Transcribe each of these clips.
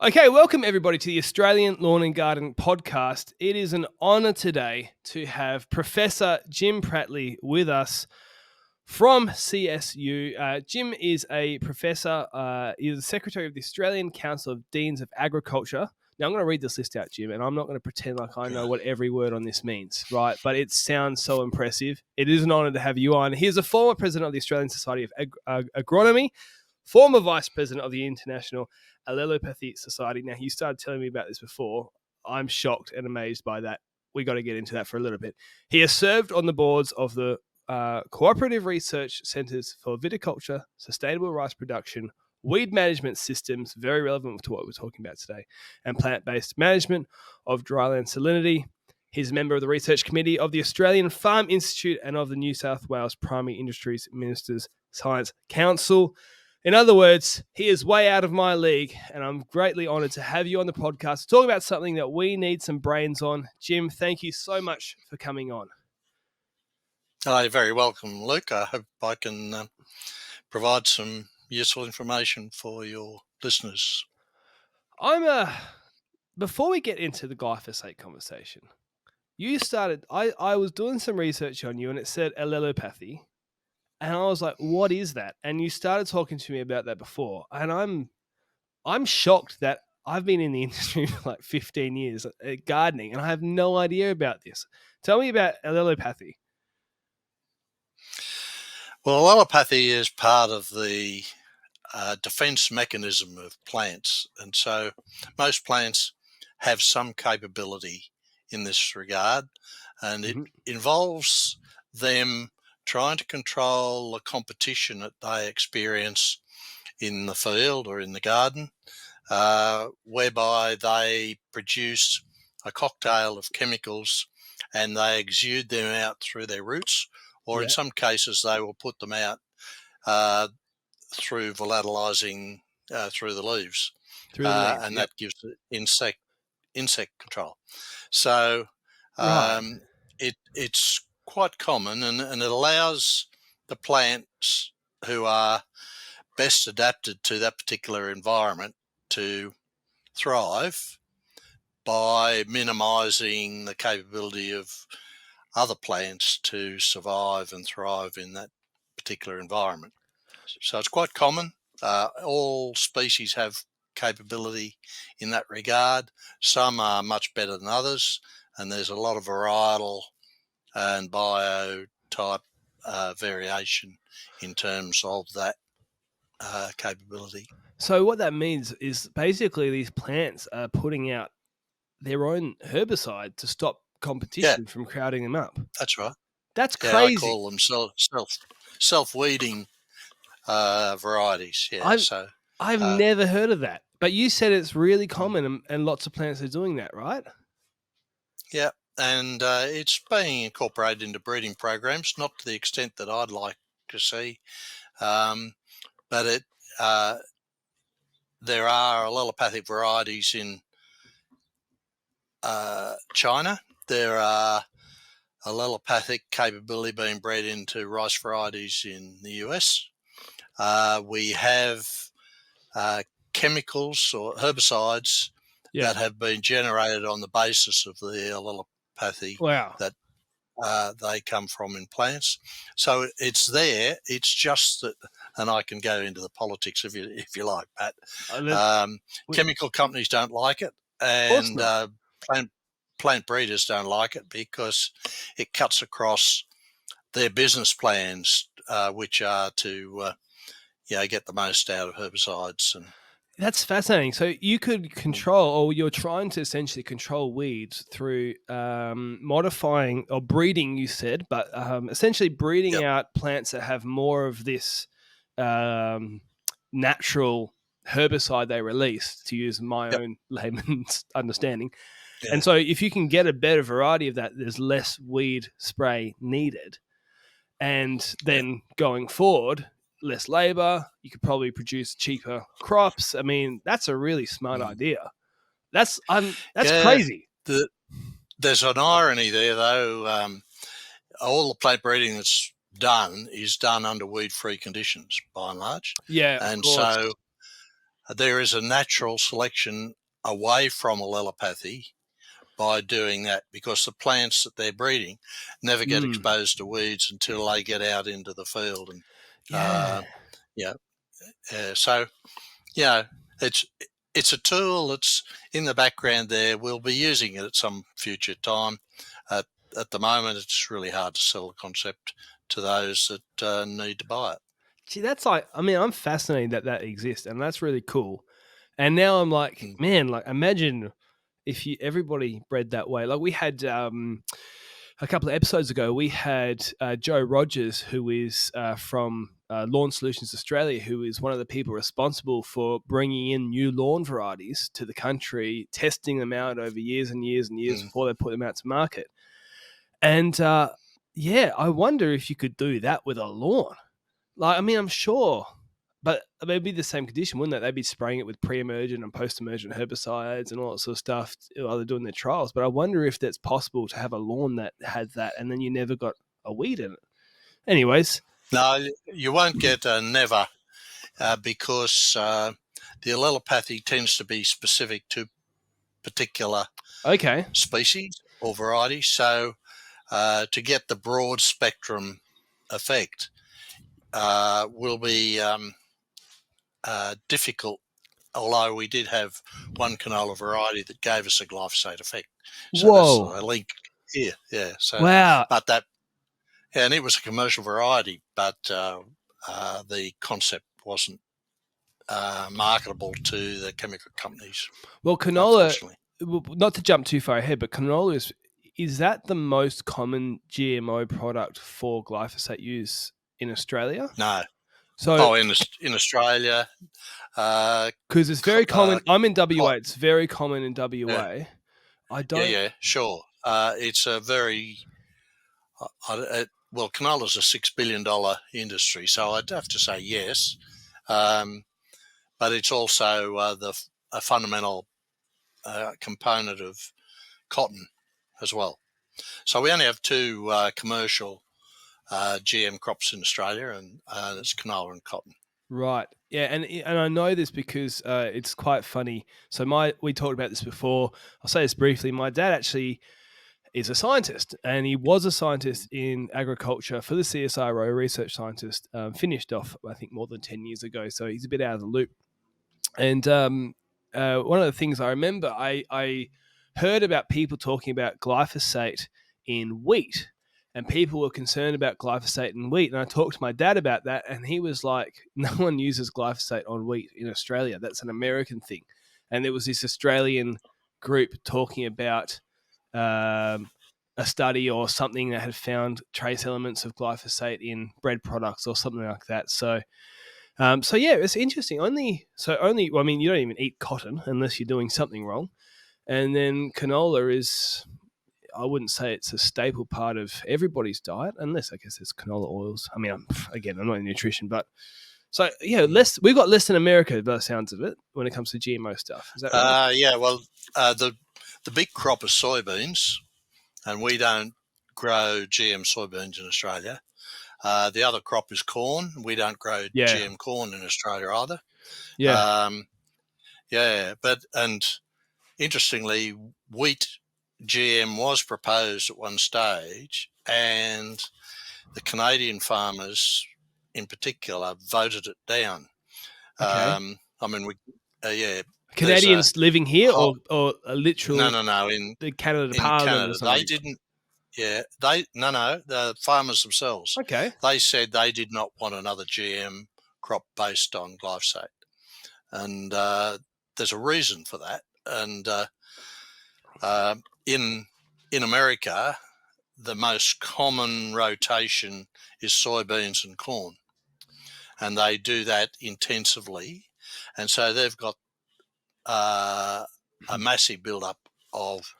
Okay, welcome everybody to the Australian Lawn and Garden podcast. It is an honour today to have Professor Jim Pratley with us from CSU. Jim is a professor, he is the secretary of the Australian Council of Deans of Agriculture. Now, I'm going to read this list out, Jim, and I'm not going to pretend like I know what every word on this means, right? But it sounds so impressive. It is an honour to have you on. He is a former president of the Australian Society of Agronomy, former vice president of the International Alamopathy Society. Now, you started telling me about this before. I'm shocked and amazed by that. We got to get into that for a little bit. He has served on the boards of the Cooperative Research Centres for Viticulture, Sustainable Rice Production, Weed Management Systems, very relevant to what we're talking about today, and Plant-Based Management of Dryland Salinity. He's a member of the Research Committee of the Australian Farm Institute and of the New South Wales Primary Industries Ministers Science Council. In other words, he is way out of my league, and I'm greatly honoured to have you on the podcast to talk about something that we need some brains on. Jim, thank you so much for coming on. You're very welcome, Luke. I hope I can provide some useful information for your listeners. Before we get into the glyphosate conversation, I was doing some research on you, and it said Alamopathy. And I was like, what is that? And you started talking to me about that before. And I'm shocked that I've been in the industry for like 15 years at gardening, and I have no idea about this. Tell me about Alamopathy. Well, allelopathy is part of the defense mechanism of plants. And so most plants have some capability in this regard, and it involves them trying to control the competition that they experience in the field or in the garden, whereby they produce a cocktail of chemicals and they exude them out through their roots, or in some cases they will put them out through volatilizing through the leaves, and that gives it insect control. So it's quite common, and it allows the plants who are best adapted to that particular environment to thrive by minimizing the capability of other plants to survive and thrive in that particular environment. So it's quite common. All species have capability in that regard. Some are much better than others, and there's a lot of varietal and biotype variation in terms of that capability. So what that means is basically these plants are putting out their own herbicide to stop competition from crowding them up. That's right. That's crazy. I call them self-weeding varieties. I've never heard of that, but you said it's really common, and lots of plants are doing that, right? Yeah, and it's being incorporated into breeding programs, not to the extent that I'd like to see, but there are allelopathic varieties in China. There are allelopathic capability being bred into rice varieties in the US. We have chemicals or herbicides that have been generated on the basis of the allelopathy that they come from in plants. So it's there. It's just that, and I can go into the politics if you like, Pat. Chemical companies don't like it, and plant breeders don't like it because it cuts across their business plans, which are to get the most out of herbicides. And that's fascinating. So you could control, or you're trying to essentially control weeds through modifying or breeding, you said, but essentially breeding out plants that have more of this natural herbicide they release, to use my own layman's understanding. Yeah. And so if you can get a better variety of that, there's less weed spray needed. And then going forward, less labor, you could probably produce cheaper crops. I mean, that's a really smart idea. That's crazy. There's an irony there, though. All the plant breeding that's done is done under weed-free conditions, by and large. Yeah, and so there is a natural selection away from allelopathy by doing that, because the plants that they're breeding never get exposed to weeds until they get out into the field. And so it's a tool that's in the background there. We'll be using it at some future time. At the moment, it's really hard to sell the concept to those that need to buy it. Gee, that's like, I mean, I'm fascinated that exists, and that's really cool. And now I'm like, man, like imagine if everybody bred that way. Like we had a couple of episodes ago, we had Joe Rogers, who is from Lawn Solutions Australia, who is one of the people responsible for bringing in new lawn varieties to the country, testing them out over years and years and years before they put them out to market. And I wonder if you could do that with a lawn. Like, I mean, I'm sure, but they'd be the same condition, wouldn't they? They'd be spraying it with pre-emergent and post-emergent herbicides and all that sort of stuff while they're doing their trials. But I wonder if that's possible to have a lawn that had that, and then you never got a weed in it. Anyways. No, you won't get a never, because the allelopathy tends to be specific to particular species or varieties. So to get the broad spectrum effect will be difficult, although we did have one canola variety that gave us a glyphosate effect. So that's a link here. Yeah. So, wow. But that, and it was a commercial variety, but the concept wasn't marketable to the chemical companies. Well, canola, not to jump too far ahead, but canola is that the most common GMO product for glyphosate use in Australia? No. So in Australia, because it's very common. I'm in WA. It's very common in WA. Yeah. I don't. Yeah, sure. It's a very well, canola's a $6 billion industry, so I'd have to say yes. But it's also a fundamental component of cotton as well. So we only have two commercial GM crops in Australia, and it's canola and cotton. Right. Yeah, and I know this because it's quite funny. So we talked about this before. I'll say this briefly. My dad actually is a scientist, and he was a scientist in agriculture for the CSIRO, a research scientist, finished off, I think, more than 10 years ago. So he's a bit out of the loop. And one of the things I remember, I heard about people talking about glyphosate in wheat, and people were concerned about glyphosate in wheat. And I talked to my dad about that, and he was like, no one uses glyphosate on wheat in Australia. That's an American thing. And there was this Australian group talking about a study or something that had found trace elements of glyphosate in bread products or something like that. So yeah, it's interesting. Well, I mean, you don't even eat cotton unless you're doing something wrong. And then canola is, I wouldn't say it's a staple part of everybody's diet, unless I guess it's canola oils. I mean, I'm not in nutrition, but so yeah, we've got less than America by the sounds of it when it comes to GMO stuff. Is that right? Yeah, well, the big crop is soybeans, and we don't grow GM soybeans in Australia. The other crop is corn. We don't grow GM corn in Australia either. Yeah. And interestingly, wheat GM was proposed at one stage, and the Canadian farmers in particular voted it down. Okay. I mean, Canadians living here or literally? No. In the Canada Parliament or something? They didn't. Yeah, the farmers themselves. Okay. They said they did not want another GM crop based on glyphosate, and there's a reason for that. And in America, the most common rotation is soybeans and corn, and they do that intensively, and so they've got a massive build-up of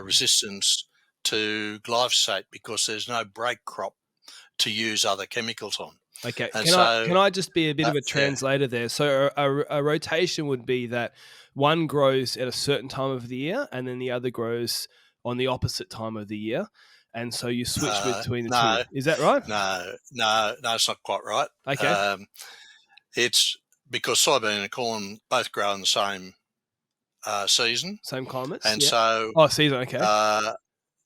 resistance to glyphosate because there's no break crop to use other chemicals on. Okay. Can I just be a bit of a translator there? So a rotation would be that one grows at a certain time of the year and then the other grows on the opposite time of the year. And so you switch between the two. Is that right? No, it's not quite right. Okay. It's because soybean and corn both grow in the same season. Same climates? And yeah. so Season, okay.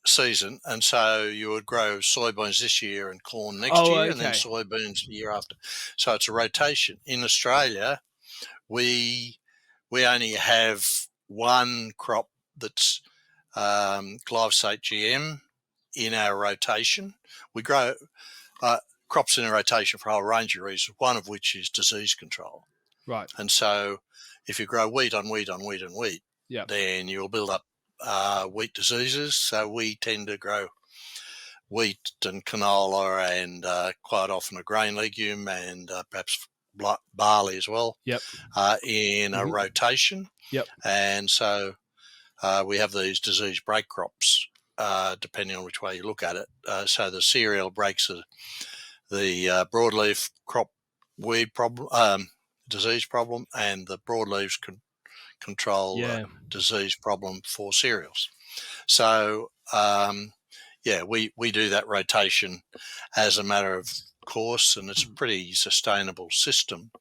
season, and so you would grow soybeans this year and corn next year, and then Okay. soybeans the year after. So it's a rotation. In Australia, we only have one crop that's glyphosate GM in our rotation. We grow crops in a rotation for a whole range of reasons, one of which is disease control. Right. And so if you grow wheat on wheat on wheat on wheat, Yep. then you'll build up wheat diseases. So we tend to grow wheat and canola and quite often a grain legume and perhaps barley as well. Yep. In a rotation. Yep. And so we have these disease break crops, depending on which way you look at it. So the cereal breaks the broadleaf crop weed problem, disease problem, and the broadleaves control disease problem for cereals. So we do that rotation as a matter of course, and it's a pretty sustainable system.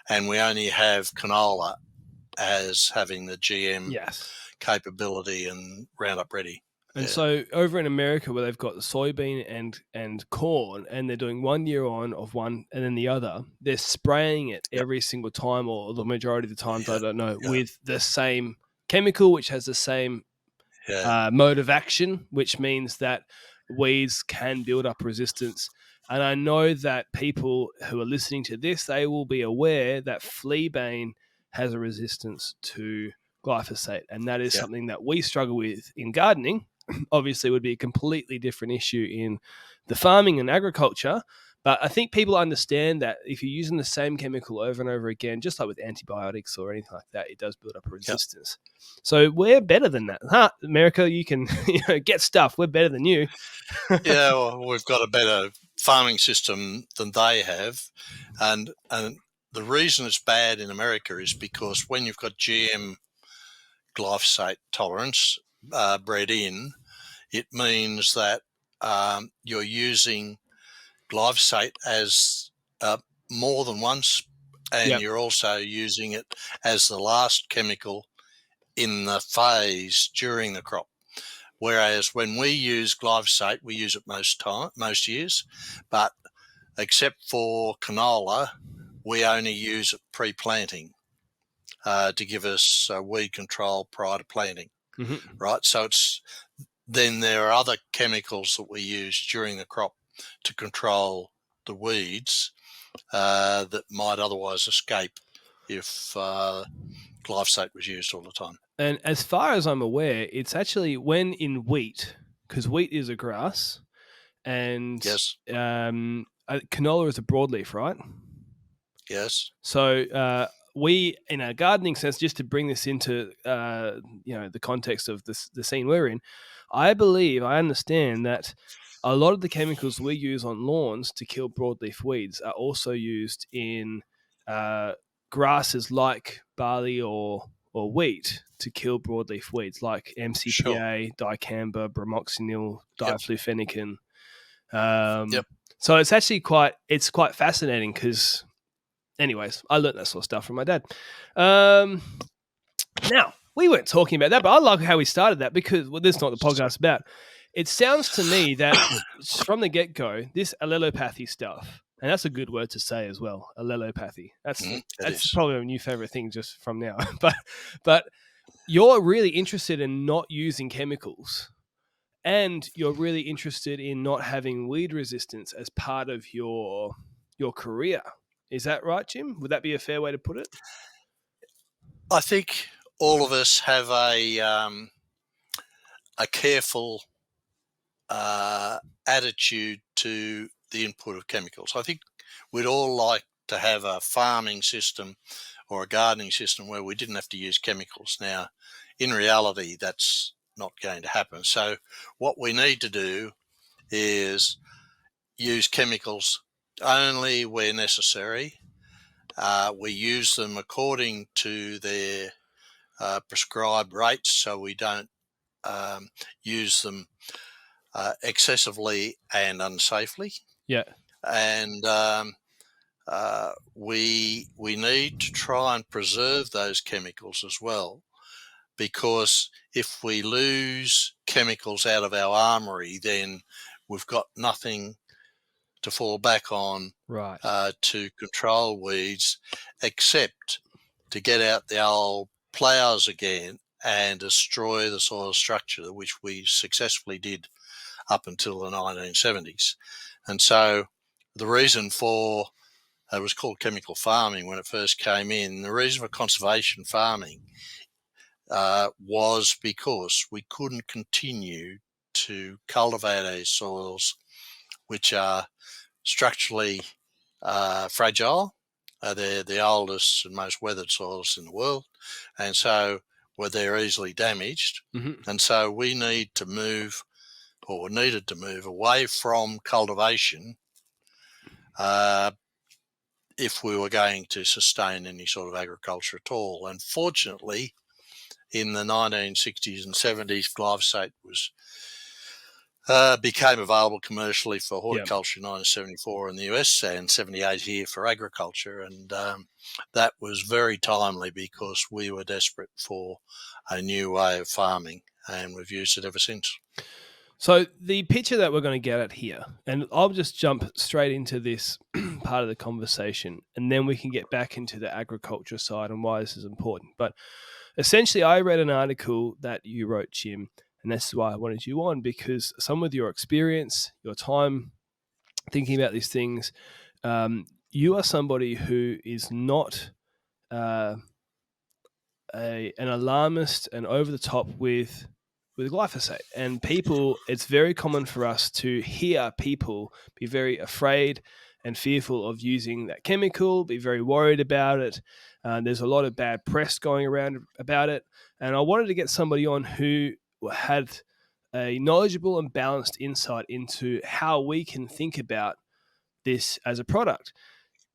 And we only have canola as having the GM capability and Roundup Ready. And so over in America, where they've got the soybean and corn, and they're doing 1 year on of one and then the other, they're spraying it every single time, or the majority of the times, I don't know, with the same chemical, which has the same mode of action, which means that weeds can build up resistance. And I know that people who are listening to this, they will be aware that fleabane has a resistance to glyphosate, and that is something that we struggle with in gardening. Obviously, would be a completely different issue in the farming and agriculture. But I think people understand that if you're using the same chemical over and over again, just like with antibiotics or anything like that, it does build up a resistance. So we're better than that. America, you can get stuff. We're better than you. Well, we've got a better farming system than they have. And the reason it's bad in America is because when you've got GM glyphosate tolerance bred in, it means that you're using glyphosate as more than once, and you're also using it as the last chemical in the phase during the crop. Whereas when we use glyphosate, we use it most years, but except for canola, we only use it pre-planting to give us weed control prior to planting. Right? So then there are other chemicals that we use during the crop to control the weeds that might otherwise escape if glyphosate was used all the time. And as far as I'm aware, it's actually when in wheat, because wheat is a grass, and canola is a broadleaf, right? Yes. So we, in a gardening sense, just to bring this into the context of the scene we're in, I understand that a lot of the chemicals we use on lawns to kill broadleaf weeds are also used in grasses like barley or wheat to kill broadleaf weeds, like MCPA, dicamba, bromoxynil, diflufenicin. So it's actually quite fascinating because, anyways, I learned that sort of stuff from my dad. Now, we weren't talking about that, but I like how we started that because this is not the podcast about. It sounds to me that from the get-go, this allelopathy stuff, and that's a good word to say as well, allelopathy. That's probably my new favorite thing just from now. But you're really interested in not using chemicals, and you're really interested in not having weed resistance as part of your career. Is that right, Jim? Would that be a fair way to put it? I think all of us have a careful attitude to the input of chemicals. I think we'd all like to have a farming system or a gardening system where we didn't have to use chemicals. Now, in reality, that's not going to happen. So what we need to do is use chemicals only where necessary. We use them according to their prescribed rates, so we don't use them excessively and unsafely. Yeah. And we need to try and preserve those chemicals as well, because if we lose chemicals out of our armory, then we've got nothing to fall back on Right. to control weeds, except to get out the old ploughs again and destroy the soil structure, which we successfully did up until the 1970s. And so the reason for it was called chemical farming when it first came in. The reason for conservation farming was because we couldn't continue to cultivate these soils, which are structurally fragile. They're the oldest and most weathered soils in the world, and so they're easily damaged. Mm-hmm. And so we needed to move away from cultivation if we were going to sustain any sort of agriculture at all. And fortunately, in the 1960s and 70s, glyphosate became available commercially for horticulture in 1974 in the US and 78 here for agriculture. And that was very timely because we were desperate for a new way of farming, and we've used it ever since. So the picture that we're going to get at here, and I'll just jump straight into this part of the conversation, and then we can get back into the agriculture side and why this is important. But essentially, I read an article that you wrote, Jim, and that's why I wanted you on, because some of your experience, your time thinking about these things, you are somebody who is not an alarmist and over the top with glyphosate. And people, it's very common for us to hear people be very afraid and fearful of using that chemical, be very worried about it. There's a lot of bad press going around about it. And I wanted to get somebody on who had a knowledgeable and balanced insight into how we can think about this as a product.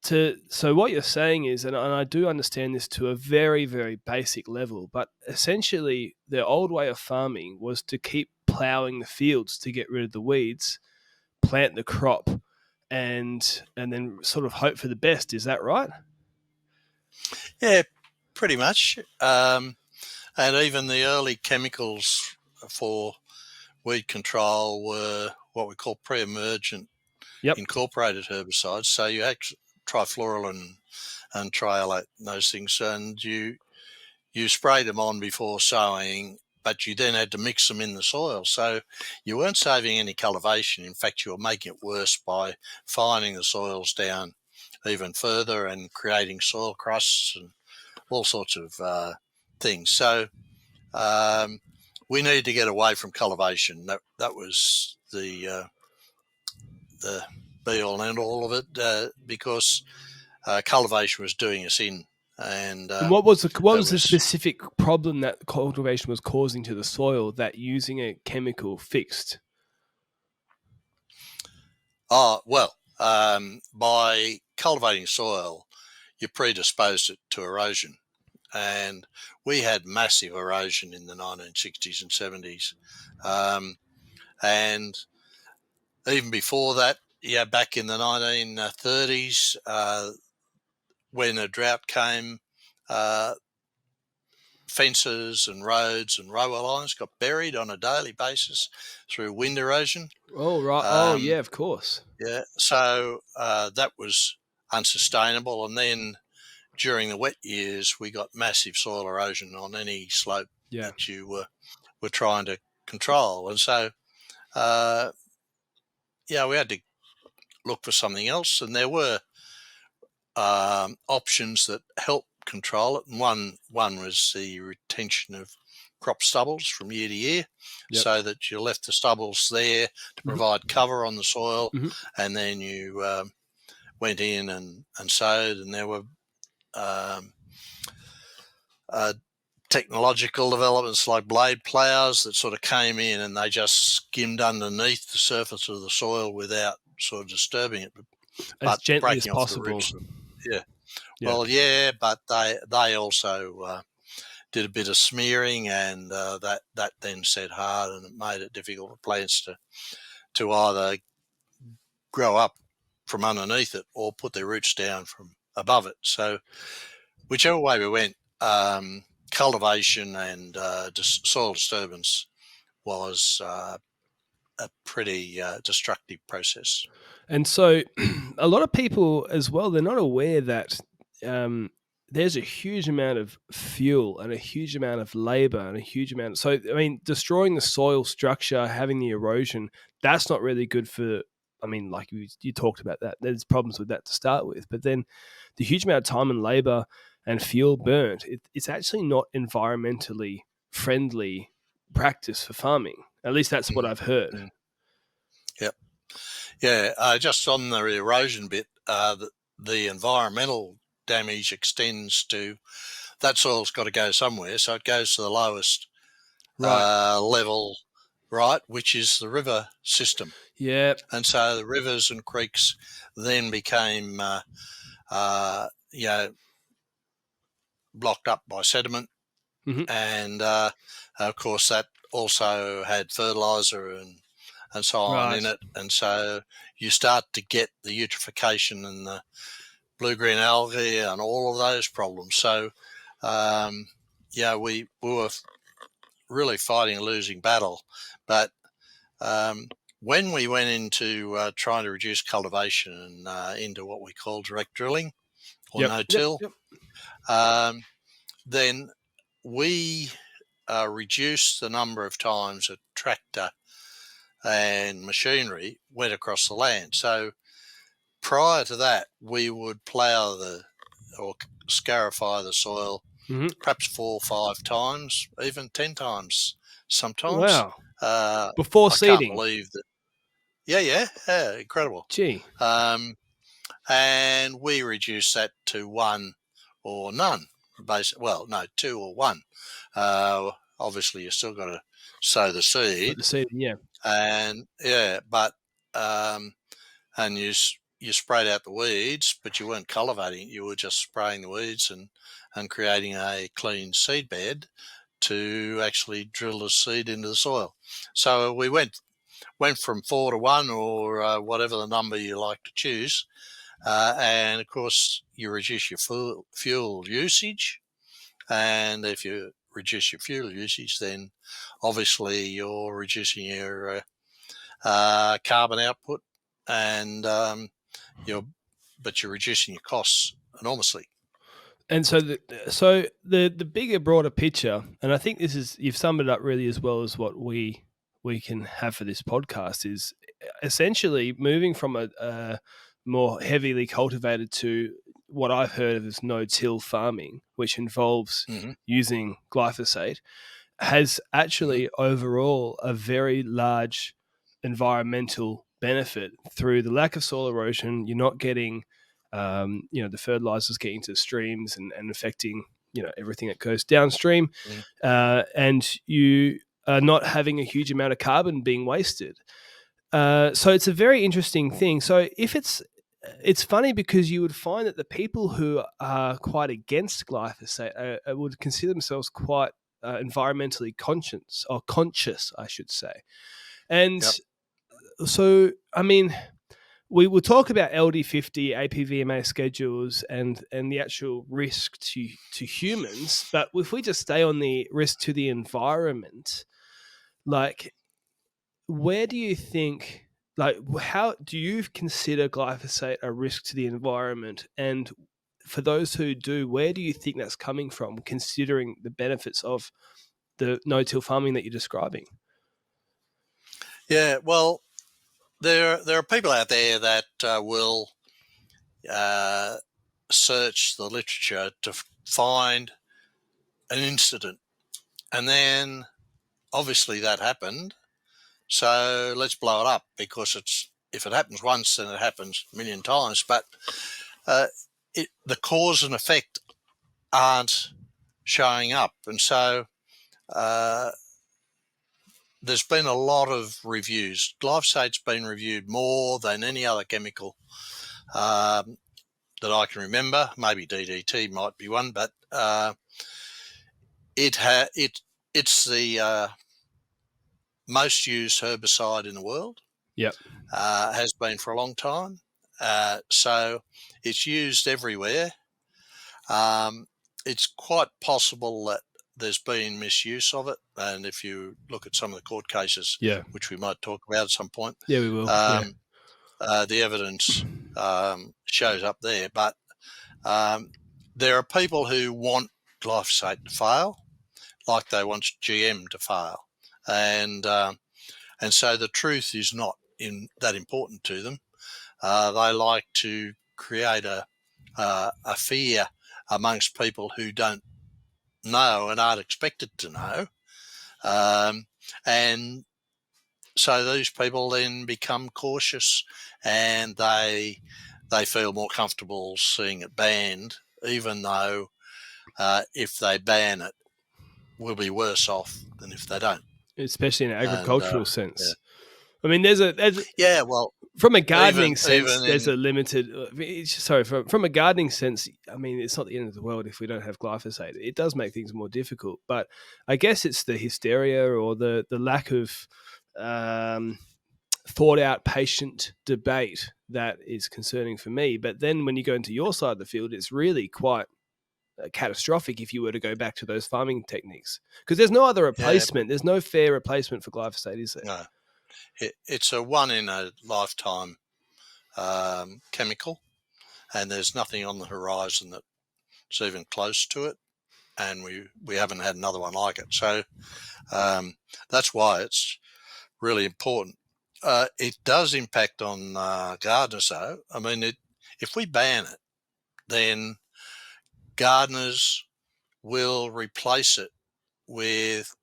So what you're saying is, and I do understand this to a very, very basic level, but essentially the old way of farming was to keep plowing the fields to get rid of the weeds, plant the crop, and then sort of hope for the best. Is that right? Yeah, pretty much. And even the early chemicals for weed control were what we call pre-emergent incorporated herbicides. So you actually trifluoride and trialate and those things, and you spray them on before sowing, but you then had to mix them in the soil. So you weren't saving any cultivation. In fact, you were making it worse by fining the soils down even further and creating soil crusts and all sorts of things. So we needed to get away from cultivation. That was the be all and end all of it, because cultivation was doing us in. And what was the specific problem that cultivation was causing to the soil that using a chemical fixed? By cultivating soil, you predisposed it to erosion. And we had massive erosion in the 1960s and 70s. And even before that, back in the 1930s, when a drought came, fences and roads and railway lines got buried on a daily basis through wind erosion. Oh, right. Yeah, of course. Yeah. So that was unsustainable. And then during the wet years, we got massive soil erosion on any slope that you were trying to control. And so, we had to look for something else. And there were options that helped control it. And one was the retention of crop stubbles from year to year, so that you left the stubbles there to provide cover on the soil, and then you went in and sowed. And there were technological developments like blade ploughs that sort of came in and they just skimmed underneath the surface of the soil without sort of disturbing it, as gently as breaking possible. off the roots. Well, but they also did a bit of smearing, and that then set hard, and it made it difficult for plants to either grow up from underneath it or put their roots down from above it. So whichever way we went, cultivation and soil disturbance was a pretty destructive process. And so a lot of people as well, they're not aware that there's a huge amount of fuel and a huge amount of labor and a huge amount. So, I mean, destroying the soil structure, having the erosion, that's not really good for, I mean, like you talked about that. There's problems with that to start with. But then the huge amount of time and labor and fuel burnt, it's actually not environmentally friendly practice for farming. At least that's what I've heard. Mm. Yep. Yeah, just on the erosion bit, the environmental damage extends to that soil's got to go somewhere, so it goes to the lowest level, right, which is the river system. Yeah. And so the rivers and creeks then became, blocked up by sediment, and of course that also had fertilizer and so on in it, and so you start to get the eutrophication and the blue-green algae and all of those problems. So, we were really fighting a losing battle. But when we went into trying to reduce cultivation and into what we call direct drilling or no-till, then we reduced the number of times a tractor and machinery went across the land. So prior to that, we would plough or scarify the soil perhaps 4 or 5 times, even 10 times sometimes. Wow. Before seeding? I can't believe that. Yeah, incredible. Gee. And we reduced that to 1 or none. Well, no, 2 or 1. Obviously, you still got to sow the seed. And and you sprayed out the weeds, but you weren't cultivating. You were just spraying the weeds and creating a clean seed bed to actually drill the seed into the soil. So we went from 4 to 1 or whatever the number you like to choose. And of course, you reduce your fuel usage. And if you reduce your fuel usage, then obviously you're reducing your carbon output, and you're reducing your costs enormously. And so the bigger, broader picture, and I think you've summed it up really as well as what we can have for this podcast, is essentially moving from a more heavily cultivated to what I've heard of as no-till farming, which involves using glyphosate, has actually overall a very large environmental benefit through the lack of soil erosion. You're not getting the fertilizers getting to the streams and affecting everything that goes downstream, and you are not having a huge amount of carbon being wasted. So it's a very interesting thing. So if it's funny because you would find that the people who are quite against glyphosate would consider themselves quite environmentally conscious, I should say. And so, I mean, we will talk about LD50, APVMA schedules, and the actual risk to humans. But if we just stay on the risk to the environment, like, where do you think, like, how do you consider glyphosate a risk to the environment? And for those who do, where do you think that's coming from, considering the benefits of the no-till farming that you're describing? Yeah, well, there are people out there that will search the literature to find an incident, and then obviously that happened, so let's blow it up, because if it happens once, then it happens a million times. But the cause and effect aren't showing up, and so there's been a lot of reviews. Glyphosate's been reviewed more than any other chemical that I can remember. Maybe DDT might be one, but it's the most used herbicide in the world. Yep. Has been for a long time, So it's used everywhere. It's quite possible that there's been misuse of it, and if you look at some of the court cases, which we might talk about at some point, we will. The evidence shows up there. But there are people who want glyphosate to fail, like they want GM to fail, and so the truth is not that important to them. They like to create a fear amongst people who don't know and aren't expected to know, and so these people then become cautious, and they feel more comfortable seeing it banned, even though if they ban it, we'll be worse off than if they don't. Especially in an agricultural sense. Yeah. I mean, there's from a gardening sense, there's a limited. From a gardening sense, I mean, it's not the end of the world if we don't have glyphosate. It does make things more difficult, but I guess it's the hysteria or the lack of thought out, patient debate that is concerning for me. But then when you go into your side of the field, it's really quite catastrophic if you were to go back to those farming techniques, because there's no other replacement. There's no fair replacement for glyphosate, is there? No. It's a one in a lifetime chemical, and there's nothing on the horizon that's even close to it, and we haven't had another one like it. So that's why it's really important. It does impact on gardeners, though. I mean, if we ban it, then gardeners will replace it with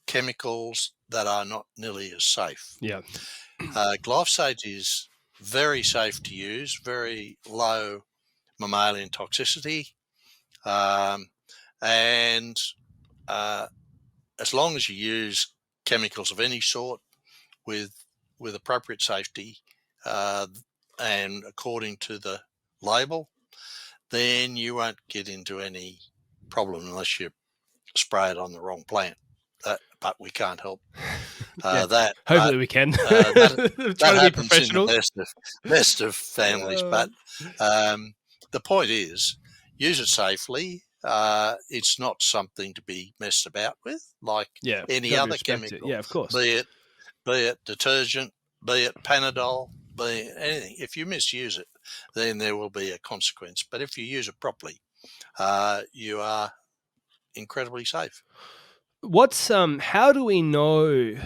chemicals that are not nearly as safe. Yeah. Glyphosate is very safe to use, very low mammalian toxicity, and as long as you use chemicals of any sort with appropriate safety and according to the label, then you won't get into any problem unless you spray it on the wrong plant. But we can't help that. Hopefully we can. That happens in the best of families. But the point is, use it safely. It's not something to be messed about with, like any other chemical. Yeah, of course. Be it detergent, be it Panadol, be it anything. If you misuse it, then there will be a consequence. But if you use it properly, you are incredibly safe. What's how do we know?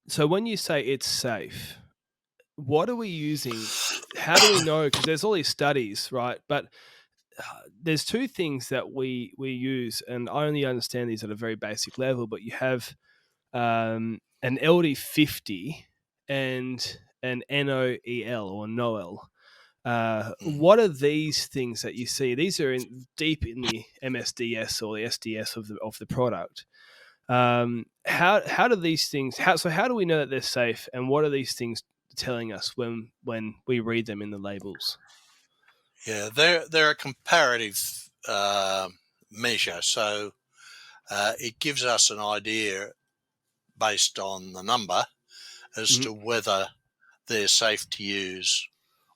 So when you say it's safe, what are we using? How do we know? Because there's all these studies, right? But there's two things that we use, and I only understand these at a very basic level. But you have an LD50 and an NOEL or NOEL. What are these things that you see? These are deep in the MSDS or the SDS of the product. How do these things? How do we know that they're safe? And what are these things telling us when we read them in the labels? Yeah, they're a comparative measure, so it gives us an idea based on the number as to whether they're safe to use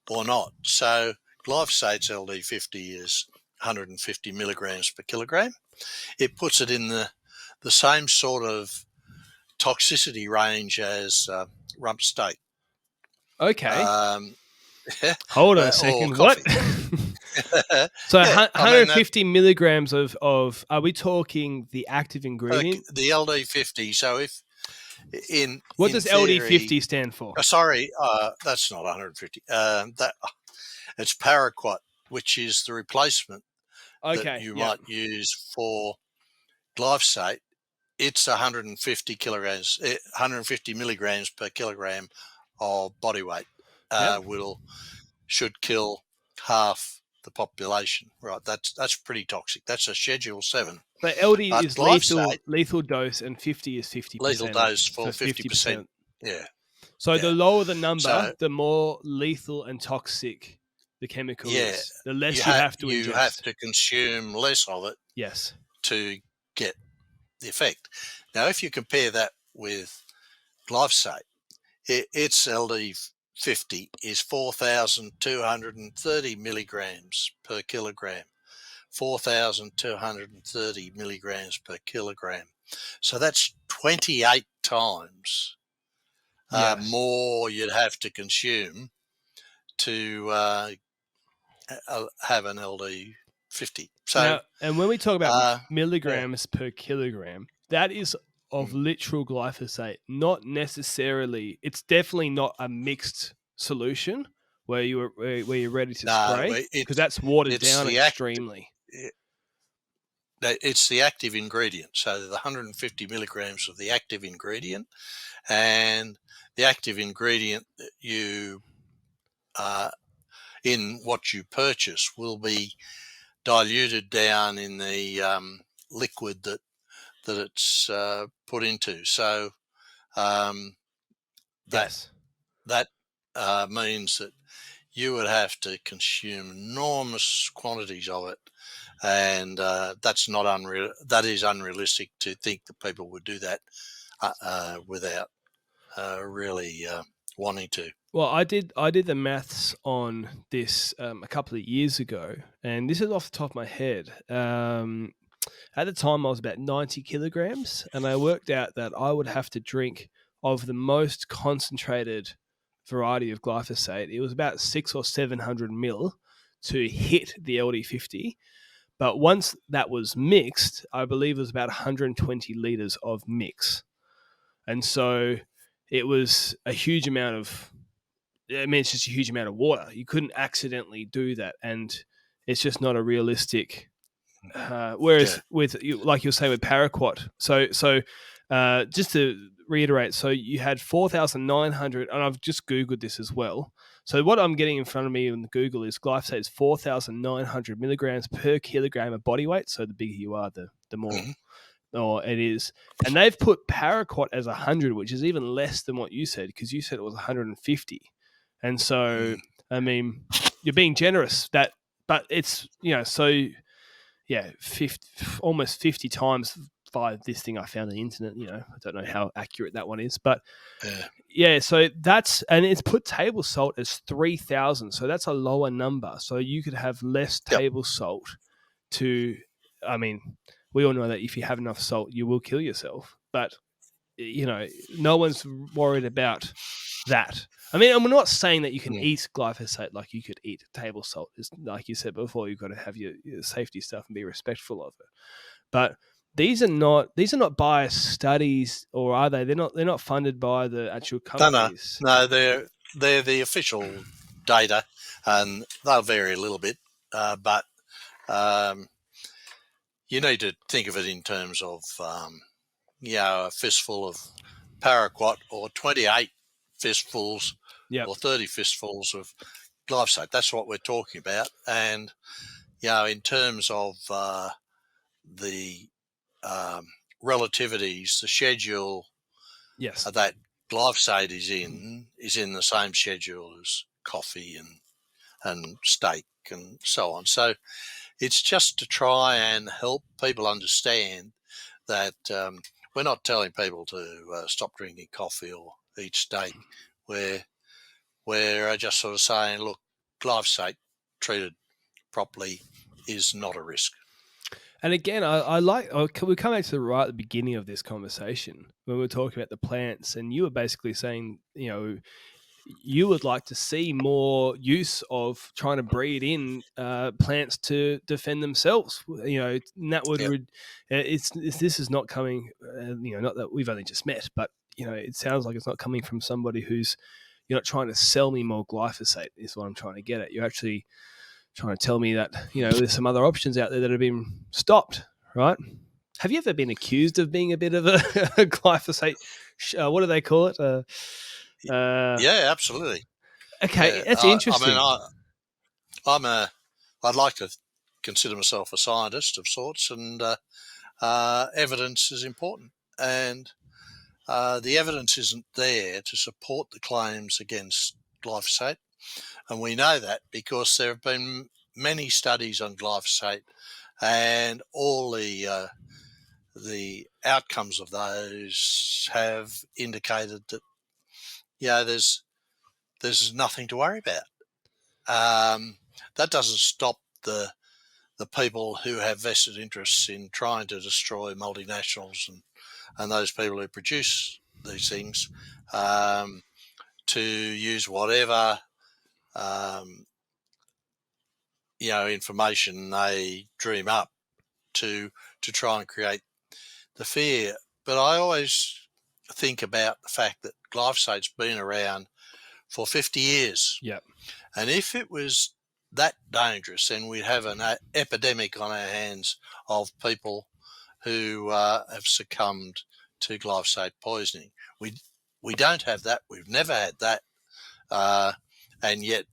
or not. So glyphosate's LD50 is 150 milligrams per kilogram. It puts it in the same sort of toxicity range as rump steak. Okay. Yeah. Hold on a second. What? So 150 milligrams of are we talking the active ingredient? The LD50. So what does LD50 stand for? Sorry, that's not 150. It's paraquat, which is the replacement that you might use for glyphosate. It's 150 milligrams per kilogram of body weight. Should kill half the population. Right, that's pretty toxic. That's a Schedule 7. But LD is lethal dose, and 50 is 50%. Lethal dose for 50%. Yeah. So the lower the number, the more lethal and toxic the chemical is. The less you have to ingest. You have to consume less of it. Yes. To get the effect. Now, if you compare that with glyphosate, its LD 50 is 4,230 milligrams per kilogram. 4,230 milligrams per kilogram. So that's 28 times more you'd have to consume to have an LD50. So now, and when we talk about milligrams per kilogram, that is of literal glyphosate, not necessarily. It's definitely not a mixed solution where you're ready to spray, because that's watered down extremely. It's the active ingredient. So the 150 milligrams of the active ingredient, and the active ingredient that you in what you purchase will be diluted down in the liquid that it's put into. So that means that you would have to consume enormous quantities of it, and that's not unreal. That is unrealistic to think that people would do that without really wanting to. Well, I did the maths on this a couple of years ago, and this is off the top of my head. At the time, I was about 90 kilograms, and I worked out that I would have to drink of the most concentrated variety of glyphosate. It was about 600 or 700 mil to hit the LD50. But once that was mixed, I believe it was about 120 liters of mix. And so it was a huge amount of, it's just a huge amount of water. You couldn't accidentally do that. And it's just not a realistic. Whereas with, like you'll say with paraquat, so just to reiterate, so you had 4,900, and I've just Googled this as well. So what I'm getting in front of me on Google is glyphosate is 4,900 milligrams per kilogram of body weight. So the bigger you are, the more it is. And they've put paraquat as 100, which is even less than what you said, because you said it was 150. And so, I mean, you're being generous. But it's, so yeah, almost 50 times by this thing I found on the internet. I don't know how accurate that one is, but so that's, and it's put table salt as 3,000. So that's a lower number. So you could have less table salt to, I mean, we all know that if you have enough salt, you will kill yourself. But, no one's worried about that. I mean, I'm not saying that you can eat glyphosate like you could eat table salt. It's, like you said before, you've got to have your safety stuff and be respectful of it. But these are not biased studies, or are they? They're not funded by the actual companies. No, they're the official data, and they'll vary a little bit. But you need to think of it in terms of a fistful of paraquat or 28 fistfuls or 30 fistfuls of glyphosate. That's what we're talking about. And in terms of the relativities, the schedule that glyphosate is in the same schedule as coffee and steak and so on. So it's just to try and help people understand that we're not telling people to stop drinking coffee or eat steak. We're just sort of saying, look, glyphosate treated properly is not a risk. And again, we come back to right at the beginning of this conversation when we were talking about the plants, and you were basically saying, you would like to see more use of trying to breed in plants to defend themselves. And that would this is not coming. Not that we've only just met, but it sounds like it's not coming from somebody who's, you're not trying to sell me more glyphosate. Is what I'm trying to get at. You're actually trying to tell me that there's some other options out there that have been stopped, right? Have you ever been accused of being a bit of a glyphosate? What do they call it? Yeah, absolutely. Okay, that's interesting. I mean, I'd like to consider myself a scientist of sorts, and evidence is important. And the evidence isn't there to support the claims against glyphosate. And we know that because there have been many studies on glyphosate, and all the outcomes of those have indicated that there's there's nothing to worry about. That doesn't stop the people who have vested interests in trying to destroy multinationals and those people who produce these things to use whatever information they dream up to try and create the fear. But I always think about the fact that glyphosate's been around for 50 years. Yep. And if it was that dangerous, then we'd have an epidemic on our hands of people who have succumbed to glyphosate poisoning. We don't have that. We've never had that. And yet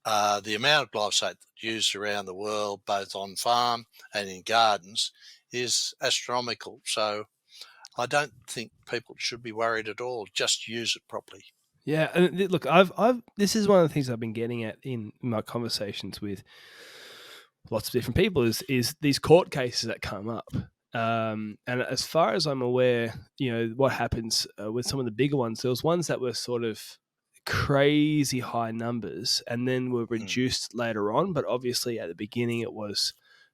the amount of glyphosate used around the world, both on farm and in gardens, is astronomical. So I don't think people should be worried at all. Just use it properly. Yeah, and look, I've this is one of the things I've been getting at in my conversations with lots of different people is these court cases that come up. And as far as I'm aware, what happens with some of the bigger ones, there was ones that were sort of crazy high numbers and then were reduced later on. But obviously at the beginning,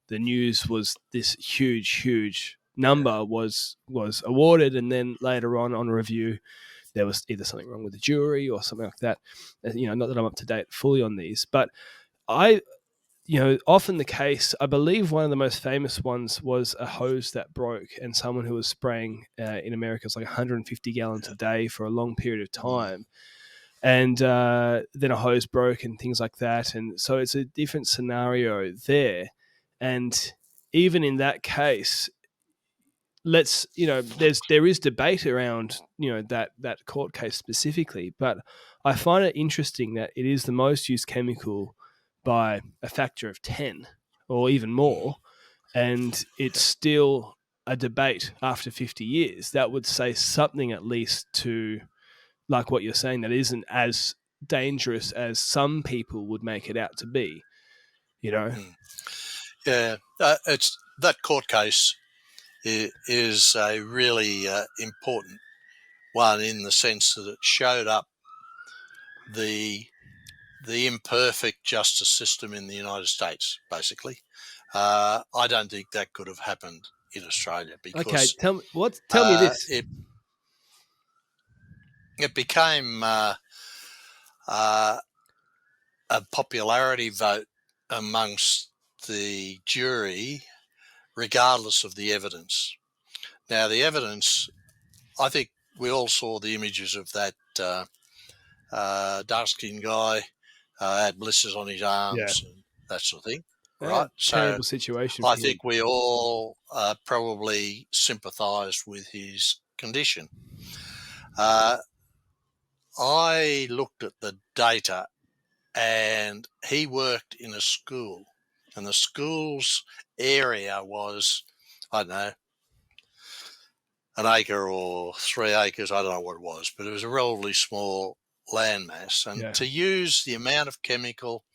the news was this huge number was awarded. And then later on review, there was either something wrong with the jury or something like that. Not that I'm up to date fully on these, but often the case, I believe one of the most famous ones was a hose that broke and someone who was spraying in America was like 150 gallons a day for a long period of time. And then a hose broke and things like that. And so it's a different scenario there. And even in that case, there is debate around, that court case specifically, but I find it interesting that it is the most used chemical by a factor of 10 or even more, and it's still a debate after 50 years. That would say something at least to, like what you're saying, that isn't as dangerous as some people would make it out to be, Yeah, it's that court case is a really important one in the sense that it showed up the imperfect justice system in the United States, basically. I don't think that could have happened in Australia because okay, tell me this. It became a popularity vote amongst the jury, regardless of the evidence. Now, the evidence, I think we all saw the images of that dark-skinned guy had blisters on his arms and that sort of thing, right? Terrible situation. I think we all probably sympathised with his condition. I looked at the data, and he worked in a school, and the school's area was, I don't know, an acre or 3 acres. I don't know what it was, but it was a relatively small landmass. And to use the amount of chemical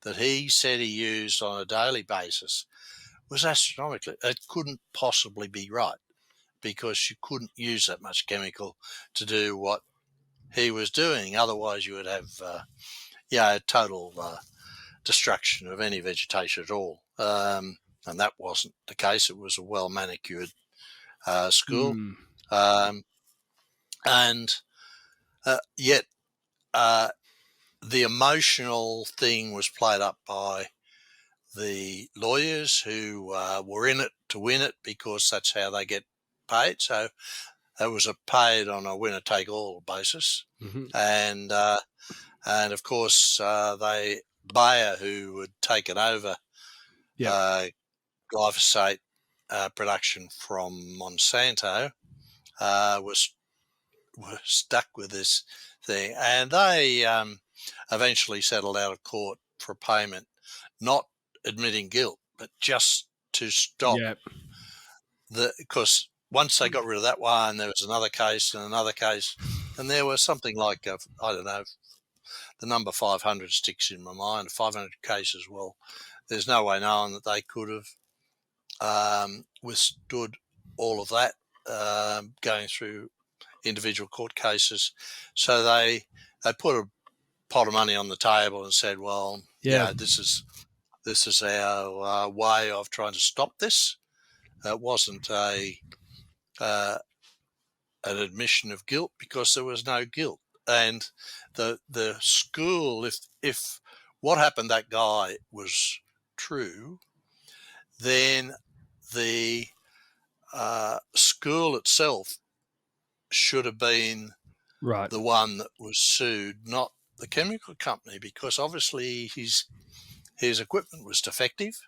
that he said he used on a daily basis was astronomical. It couldn't possibly be right, because you couldn't use that much chemical to do what he was doing. Otherwise, you would have total destruction of any vegetation at all. And that wasn't the case. It was a well-manicured school. And yet the emotional thing was played up by the lawyers who were in it to win it, because that's how they get paid. So that was paid on a winner-take-all basis. And of course, Bayer, who had taken over glyphosate production from Monsanto, was stuck with this thing, and they eventually settled out of court for payment, not admitting guilt, but just to stop because once they got rid of that one, there was another case and another case, and there was something like I don't know, the number 500 sticks in my mind, 500 cases. Well, there's no way knowing that they could have withstood all of that, going through individual court cases. So they put pot of money on the table and said, well, Yeah. this is our way of trying to stop this. It wasn't an admission of guilt because there was no guilt. And the school, if what happened that guy was true, then the school itself should have been Right. the one that was sued, not the chemical company, because obviously his equipment was defective.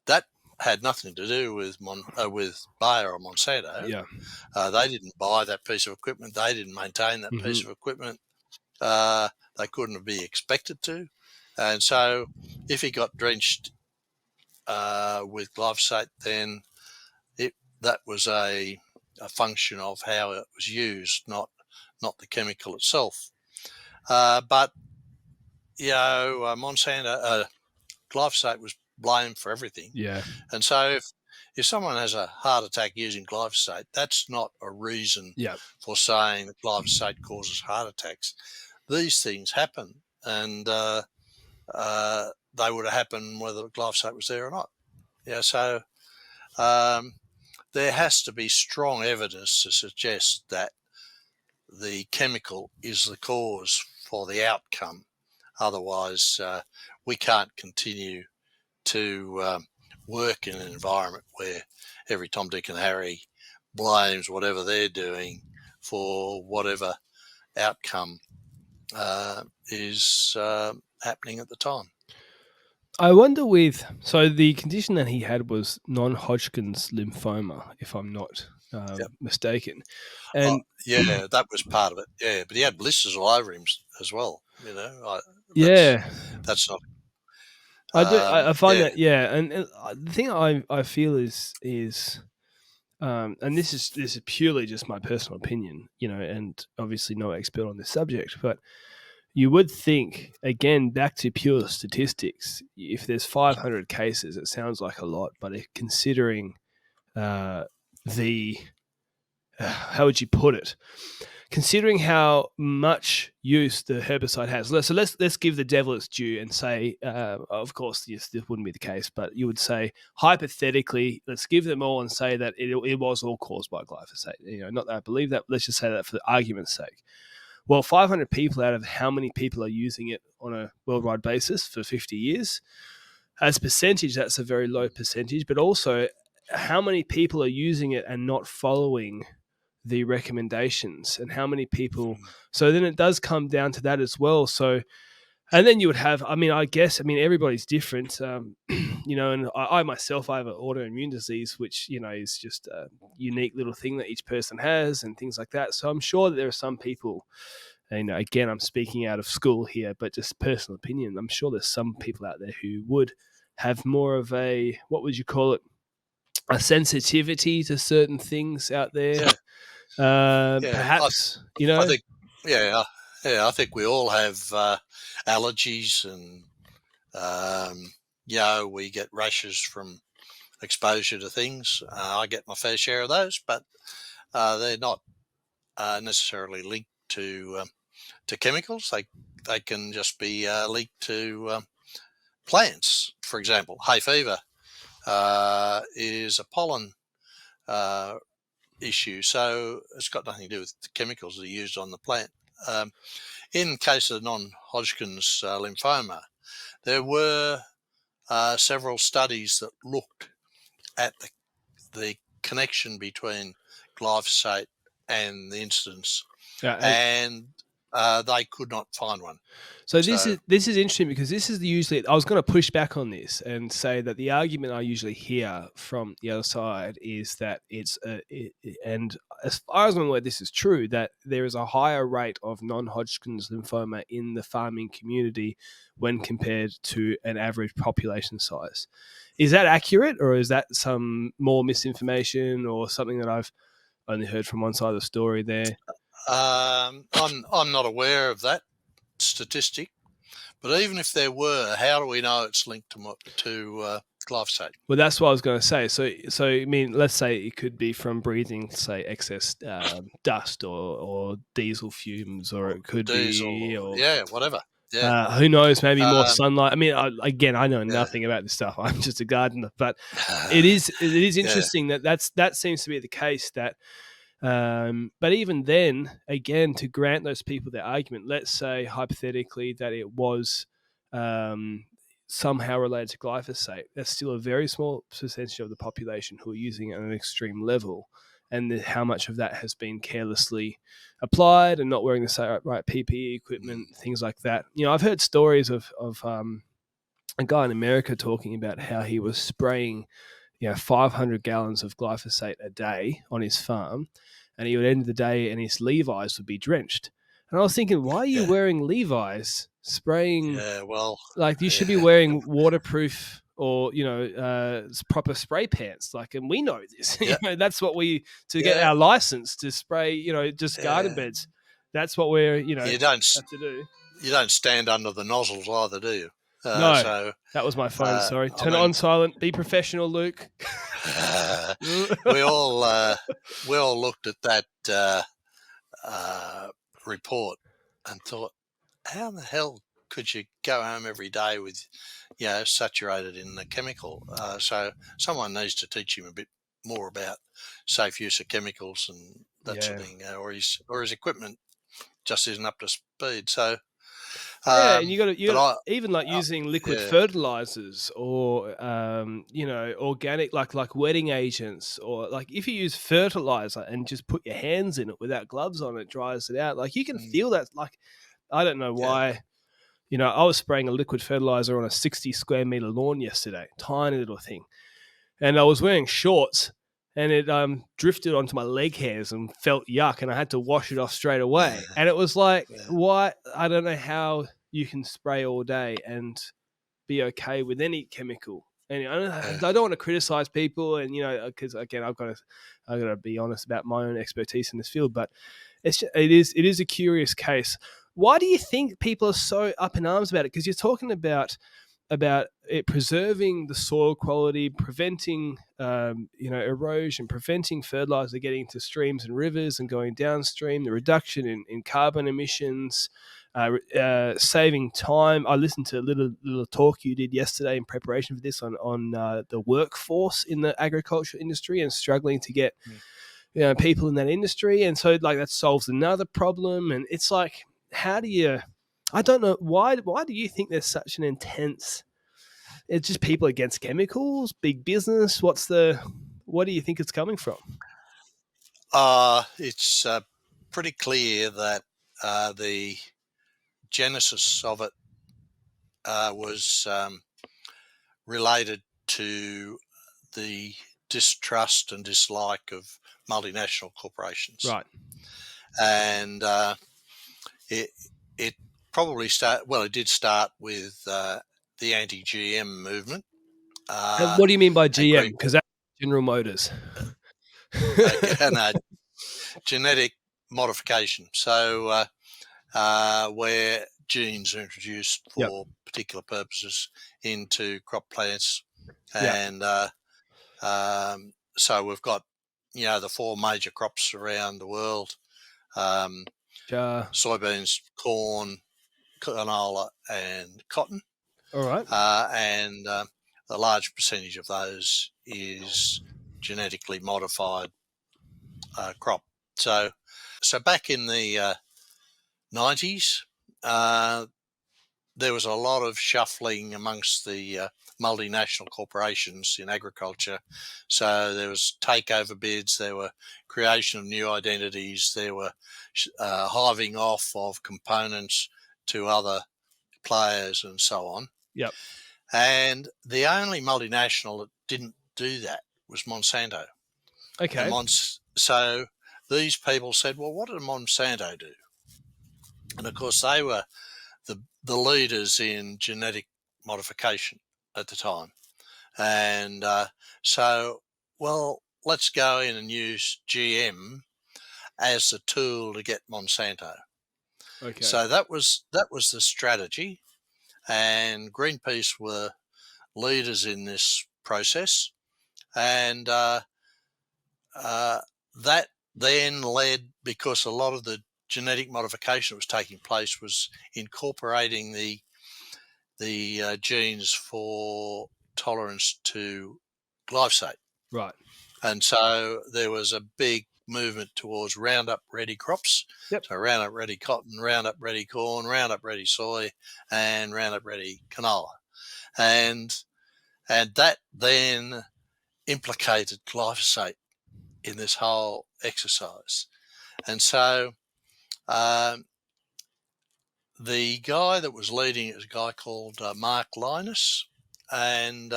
That had nothing to do with Bayer or Monsanto. Yeah. They didn't buy that piece of equipment. They didn't maintain that piece of equipment. They couldn't be expected to. And so if he got drenched with glyphosate, then that was a function of how it was used, not the chemical itself. But, Monsanto, glyphosate was blamed for everything. Yeah. And so if someone has a heart attack using glyphosate, that's not a reason for saying that glyphosate causes heart attacks. These things happen, and they would have happened whether glyphosate was there or not. So there has to be strong evidence to suggest that the chemical is the cause for the outcome. Otherwise, we can't continue to work in an environment where every Tom, Dick and Harry blames whatever they're doing for whatever outcome is happening at the time. I wonder so the condition that he had was non-Hodgkins lymphoma, if I'm not mistaken. And that was part of it. Yeah, but he had blisters all over him as well. That's not. I find that, and the thing I feel is and this is purely just my personal opinion, and obviously no expert on this subject, but you would think, again, back to pure statistics, if there's 500 cases, it sounds like a lot, but considering how would you put it? Considering how much use the herbicide has, so let's give the devil its due and say, of course, yes, this wouldn't be the case, but you would say, hypothetically, let's give them all and say that it was all caused by glyphosate. Not that I believe that. Let's just say that for the argument's sake. Well, 500 people out of how many people are using it on a worldwide basis for 50 years? As percentage, that's a very low percentage, but also how many people are using it and not following the recommendations, and how many people. So then it does come down to that as well. So, and then you would have, everybody's different, and I myself, I have an autoimmune disease, which, is just a unique little thing that each person has and things like that. So I'm sure that there are some people, and again, I'm speaking out of school here, but just personal opinion, I'm sure there's some people out there who would have more of a, what would you call it? A sensitivity to certain things out there. Perhaps, I think, I think we all have allergies, and we get rashes from exposure to things. I get my fair share of those, but they're not necessarily linked to chemicals. They can just be linked to plants. For example, hay fever is a pollen issue, so it's got nothing to do with the chemicals that are used on the plant. In case of non-Hodgkins lymphoma, there were several studies that looked at the connection between glyphosate and the incidence, and they could not find one. So this is interesting, because this is usually, I was going to push back on this and say that the argument I usually hear from the other side is that and as far as I'm aware, this is true, that there is a higher rate of non-Hodgkin's lymphoma in the farming community when compared to an average population size. Is that accurate, or is that some more misinformation or something that I've only heard from one side of the story there? I'm not aware of that statistic, but even if there were, how do we know it's linked to glyphosate? Well, that's what I was going to say. So I mean, let's say it could be from breathing, say, excess dust or diesel fumes, or it could diesel, be, or whatever. Who knows? Maybe more Um, sunlight. I mean, I know yeah. nothing about this stuff. I'm just a gardener, but it is Yeah. interesting that seems to be the case. That, but even then, again, to grant those people their argument, let's say hypothetically that it was somehow related to glyphosate. That's still a very small percentage of the population who are using it at an extreme level, and how much of that has been carelessly applied and not wearing the right PPE equipment, things like that. I've heard stories of a guy in America talking about how he was spraying 500 gallons of glyphosate a day on his farm, and he would end the day and his Levi's would be drenched. And I was thinking, why are you Yeah. wearing Levi's spraying? Yeah. Well. Like, you should be Yeah. wearing waterproof or proper spray pants. Like, and we know this. Yeah. That's what to get Yeah. our license to spray. Just garden Yeah. beds. That's what we're You have don't. to do. You don't stand under the nozzles either, do you? No, So that was my phone. Sorry, I turn it mean, on silent. Be professional, Luke. we all looked at that report and thought, how the hell could you go home every day with, saturated in the chemical? So someone needs to teach him a bit more about safe use of chemicals and that sort of thing, or his equipment just isn't up to speed. So. Yeah, and you got But to even like using liquid yeah, fertilizers or organic like wetting agents, or like if you use fertilizer and just put your hands in it without gloves on, it dries it out. Like you can feel that. Like, I don't know yeah, why. I was spraying a liquid fertilizer on a 60 square meter lawn yesterday, tiny little thing, and I was wearing shorts, and it drifted onto my leg hairs and felt yuck, and I had to wash it off straight away. And it was like, yeah, why? I don't know how you can spray all day and be okay with any chemical. And I don't want to criticize people, and because again, I've got to be honest about my own expertise in this field, but it is a curious case. Why do you think people are so up in arms about it? Because you're talking about it preserving the soil quality, preventing erosion, preventing fertilizer getting into streams and rivers and going downstream, the reduction in carbon emissions, saving time. I listened to a little talk you did yesterday in preparation for this on the workforce in the agriculture industry and struggling to get people in that industry, and so like that solves another problem. And it's like, how do you? I don't know why. Why do you think there's such an intense? It's just people against chemicals, big business. What do you think it's coming from? it's pretty clear that the genesis of it was related to the distrust and dislike of multinational corporations, Right. and it probably it did start with the anti-GM movement. And what do you mean by And GM? Because that's General Motors. genetic modification. So where genes are introduced for particular purposes into crop plants, and so we've got the four major crops around the world: soybeans, corn, canola, and cotton. All right. And a large percentage of those is genetically modified crop. So back in the 90s, there was a lot of shuffling amongst the multinational corporations in agriculture. So there was takeover bids, there were creation of new identities, there were hiving off of components to other players and so on. Yep. And the only multinational that didn't do that was Monsanto. Okay. So these people said, well, what did Monsanto do? And of course, they were the leaders in genetic modification at the time. And let's go in and use GM as the tool to get Monsanto. Okay. So that was the strategy. And Greenpeace were leaders in this process. And that then led, because a lot of the genetic modification that was taking place was incorporating the genes for tolerance to glyphosate. Right. And so there was a big movement towards Roundup ready crops. Yep. So Roundup ready cotton, Roundup ready corn, Roundup ready soy, and Roundup ready canola. And that then implicated glyphosate in this whole exercise. And so the guy that was leading it was a guy called Mark Linus. And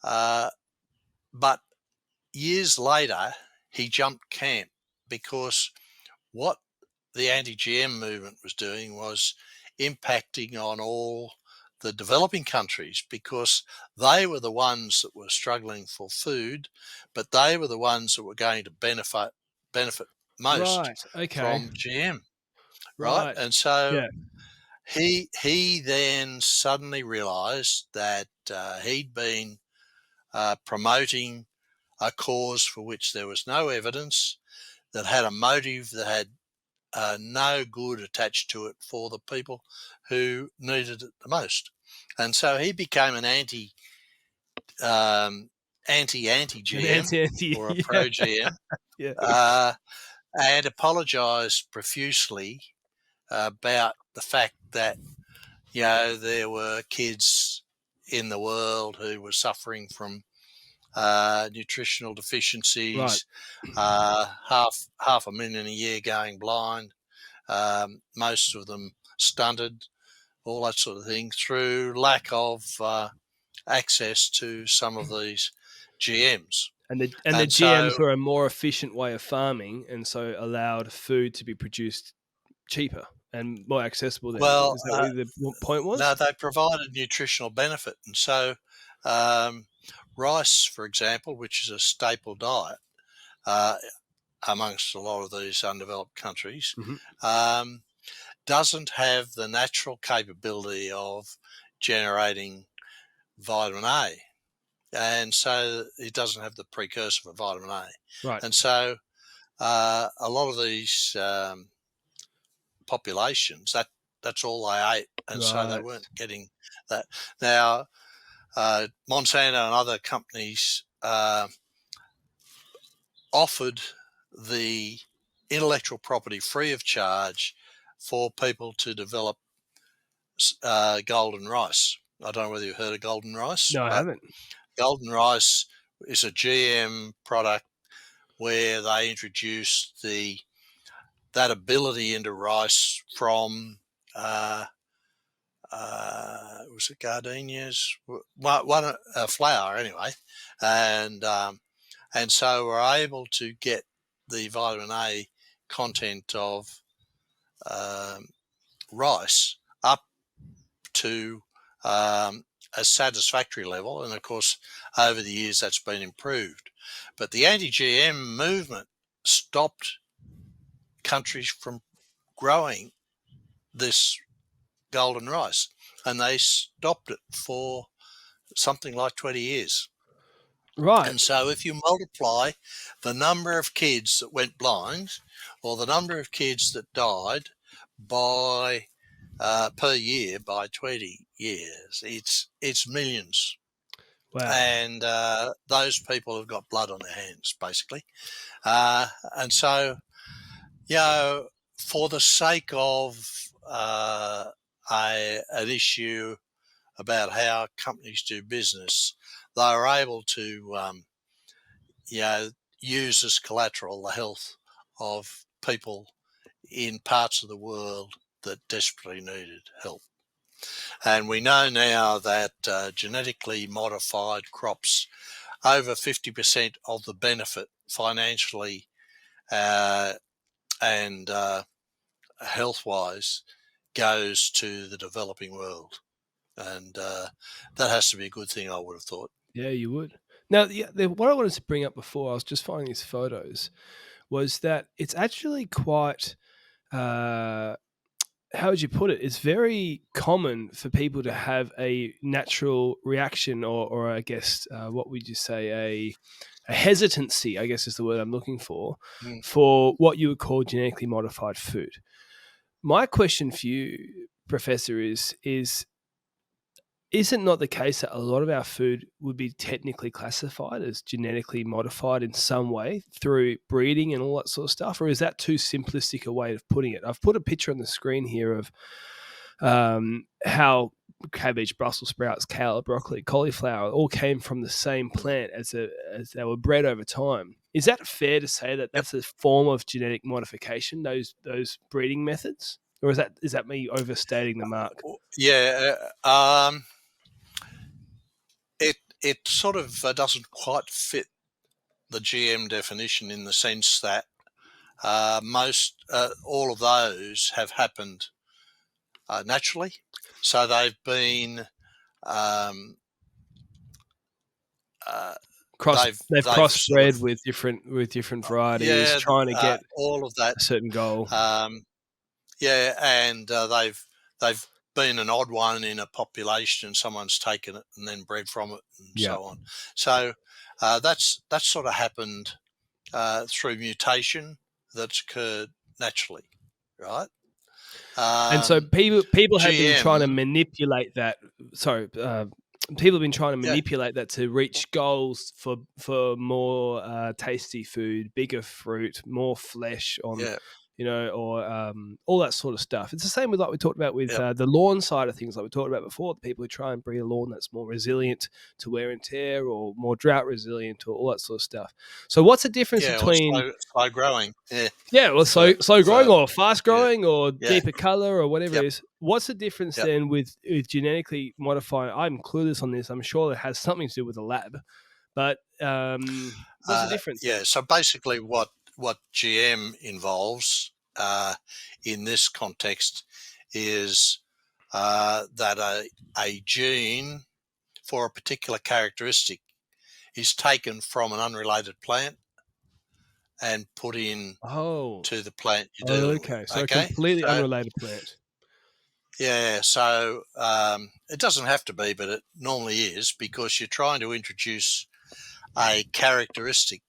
but years later, he jumped camp because what the anti-GM movement was doing was impacting on all the developing countries, because they were the ones that were struggling for food, but they were the ones that were going to benefit most Right. Okay. from GM, right? Right. And so Yeah. he then suddenly realised that he'd been promoting a cause for which there was no evidence, that had a motive that had no good attached to it for the people who needed it the most. And so he became an anti-GM Anti. or a Yeah. pro-GM, Yeah. and apologised profusely about the fact that, you know, there were kids in the world who were suffering from nutritional deficiencies, half a million a year going blind, most of them stunted, all that sort of thing, through lack of access to some of these GMs. And the And GMs so, were a more efficient way of farming, and so allowed food to be produced cheaper and more accessible. Then well, is that what the point was? no, they provided nutritional benefit. And so rice, for example, which is a staple diet amongst a lot of these undeveloped countries, doesn't have the natural capability of generating vitamin A. And so it doesn't have the precursor for vitamin A. Right. And so a lot of these populations, that's all they ate. And so they weren't getting that. Now, Monsanto and other companies offered the intellectual property free of charge for people to develop golden rice. I don't know whether you've heard of golden rice. No, I haven't. Golden rice is a GM product where they introduced that ability into rice from was it gardenias? One a flower anyway, and so we're able to get the vitamin A content of rice up to a satisfactory level, and of course over the years that's been improved. But the anti-GM movement stopped countries from growing this golden rice, and they stopped it for something like 20 years. Right. And so if you multiply the number of kids that went blind or the number of kids that died by per year by 20 years, it's millions. Wow. And those people have got blood on their hands, basically. And so, you know, for the sake of an issue about how companies do business, they are able to, use as collateral the health of people in parts of the world that desperately needed help. And we know now that genetically modified crops, over 50% of the benefit financially and health-wise goes to the developing world. And that has to be a good thing, I would have thought. Yeah, you would. Now, what I wanted to bring up before, I was just finding these photos, was that it's actually quite how would you put it? It's very common for people to have a natural reaction, or I guess, what would you say, a hesitancy, I guess is the word I'm looking Mm. for what you would call genetically modified food. My question for you, Professor, is it not the case that a lot of our food would be technically classified as genetically modified in some way through breeding and all that sort of stuff? Or is that too simplistic a way of putting it? I've put a picture on the screen here of how cabbage, Brussels sprouts, kale, broccoli, cauliflower all came from the same plant as they were bred over time. Is that fair to say that Yep. that's a form of genetic modification, those breeding methods? Or is that me overstating the mark? Yeah. It sort of doesn't quite fit the GM definition in the sense that all of those have happened naturally. So they've been um, uh, They've they've sort of crossbred with different varieties, yeah trying to get all of that a certain goal. yeah, and they've been an odd one in a population, and someone's taken it and then bred from it, and Yeah. so on. So that's sort of happened through mutation that's occurred naturally, right? And so people have been trying to GM, manipulate that. Sorry, people have been trying to yeah, manipulate that to reach goals for more tasty food, bigger fruit, more flesh on, yeah, or all that sort of stuff. It's the same with, like we talked about with yep, the lawn side of things, like we talked about before. The people who try and breed a lawn that's more resilient to wear and tear, or more drought resilient, or all that sort of stuff. So what's the difference yeah, or between slow growing, yeah, yeah, well, slow growing, for or fast yeah, growing, or yeah, deeper color, or whatever it yep, is? What's the difference yep. then with genetically modifying? I'm clueless on this. I'm sure it has something to do with the lab, but what's the difference Yeah, then? so basically what GM involves in this context is that a gene for a particular characteristic is taken from an unrelated plant and put in Oh, to the plant you're dealing with. okay. So a Okay, completely so unrelated plant. yeah, so it doesn't have to be, but it normally is because you're trying to introduce a characteristic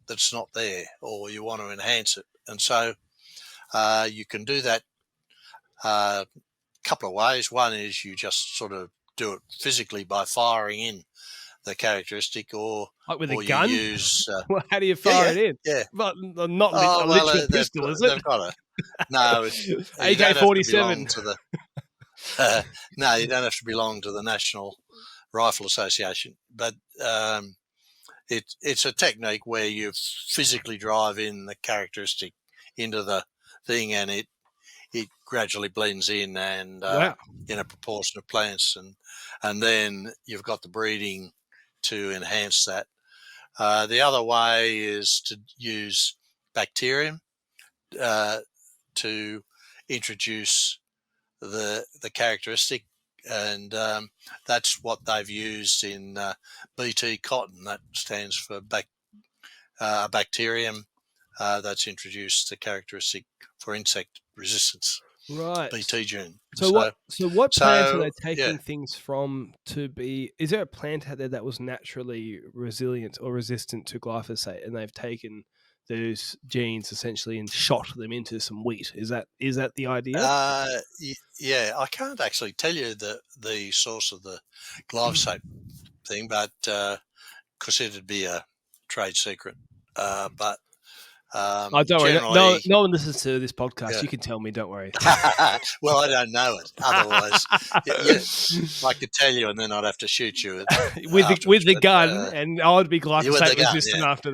that's not there, or you want to enhance it, and so you can do that a couple of ways. One is you just sort of do it physically by firing in the characteristic, Like with a or you gun? use Well, how do you yeah, fire yeah, it in? yeah. Well, not Oh a well, literal pistol, is it? they've got a no. You don't have to belong AK-47. to the no. You don't have to belong to the National Rifle Association, but it's a technique where you physically drive in the characteristic into the thing, and it gradually blends in and Wow. in a proportion of plants, and then you've got the breeding to enhance that. The other way is to use bacterium to introduce the characteristic, and that's what they've used in BT cotton. That stands for bacterium that's introduced the characteristic for insect resistance, Right. BT gene. So what plant are So they yeah, taking things from to be? Is there a plant out there that was naturally resilient or resistant to glyphosate, and they've taken those genes essentially and shot them into some wheat? Is that the idea? yeah. I can't actually tell you the source of the glyphosate thing, but because it'd be a trade secret. But Oh, don't worry. No, generally, no one listens to this podcast. yeah. You can tell me. Don't worry. Well, I don't know it. Otherwise, yeah, I could tell you, and then I'd have to shoot you with afterwards. the But gun, and I would be you with the glyphosate gun, resistant yeah. after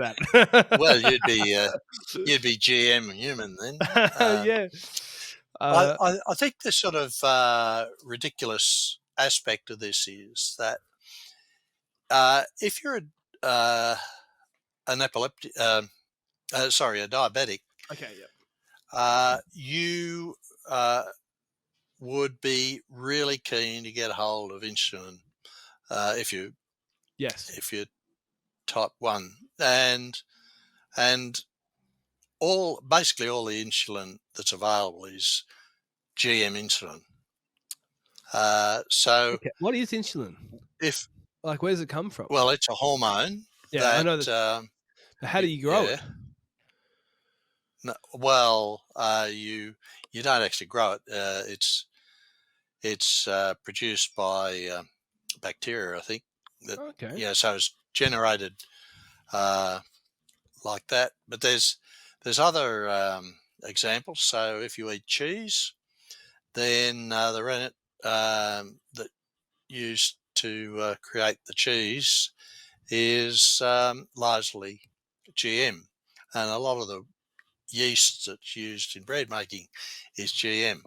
Well, that. you'd be GM human then. Yeah. Uh, I think the sort of ridiculous aspect of this is that if you're an epileptic, a diabetic, okay. Yeah. you would be really keen to get a hold of insulin if Yes. you're type 1, and basically all the insulin that's available is GM insulin. So Okay. What is insulin? if Like, where does it come from? well, it's a hormone. Yeah, I know that. How do you grow it? No, well, you don't actually grow it. It's produced by bacteria, I think. Okay. So it's generated like that. But there's other examples. So if you eat cheese, then the rennet that used to create the cheese is largely GM, and a lot of the yeast that's used in bread making is GM.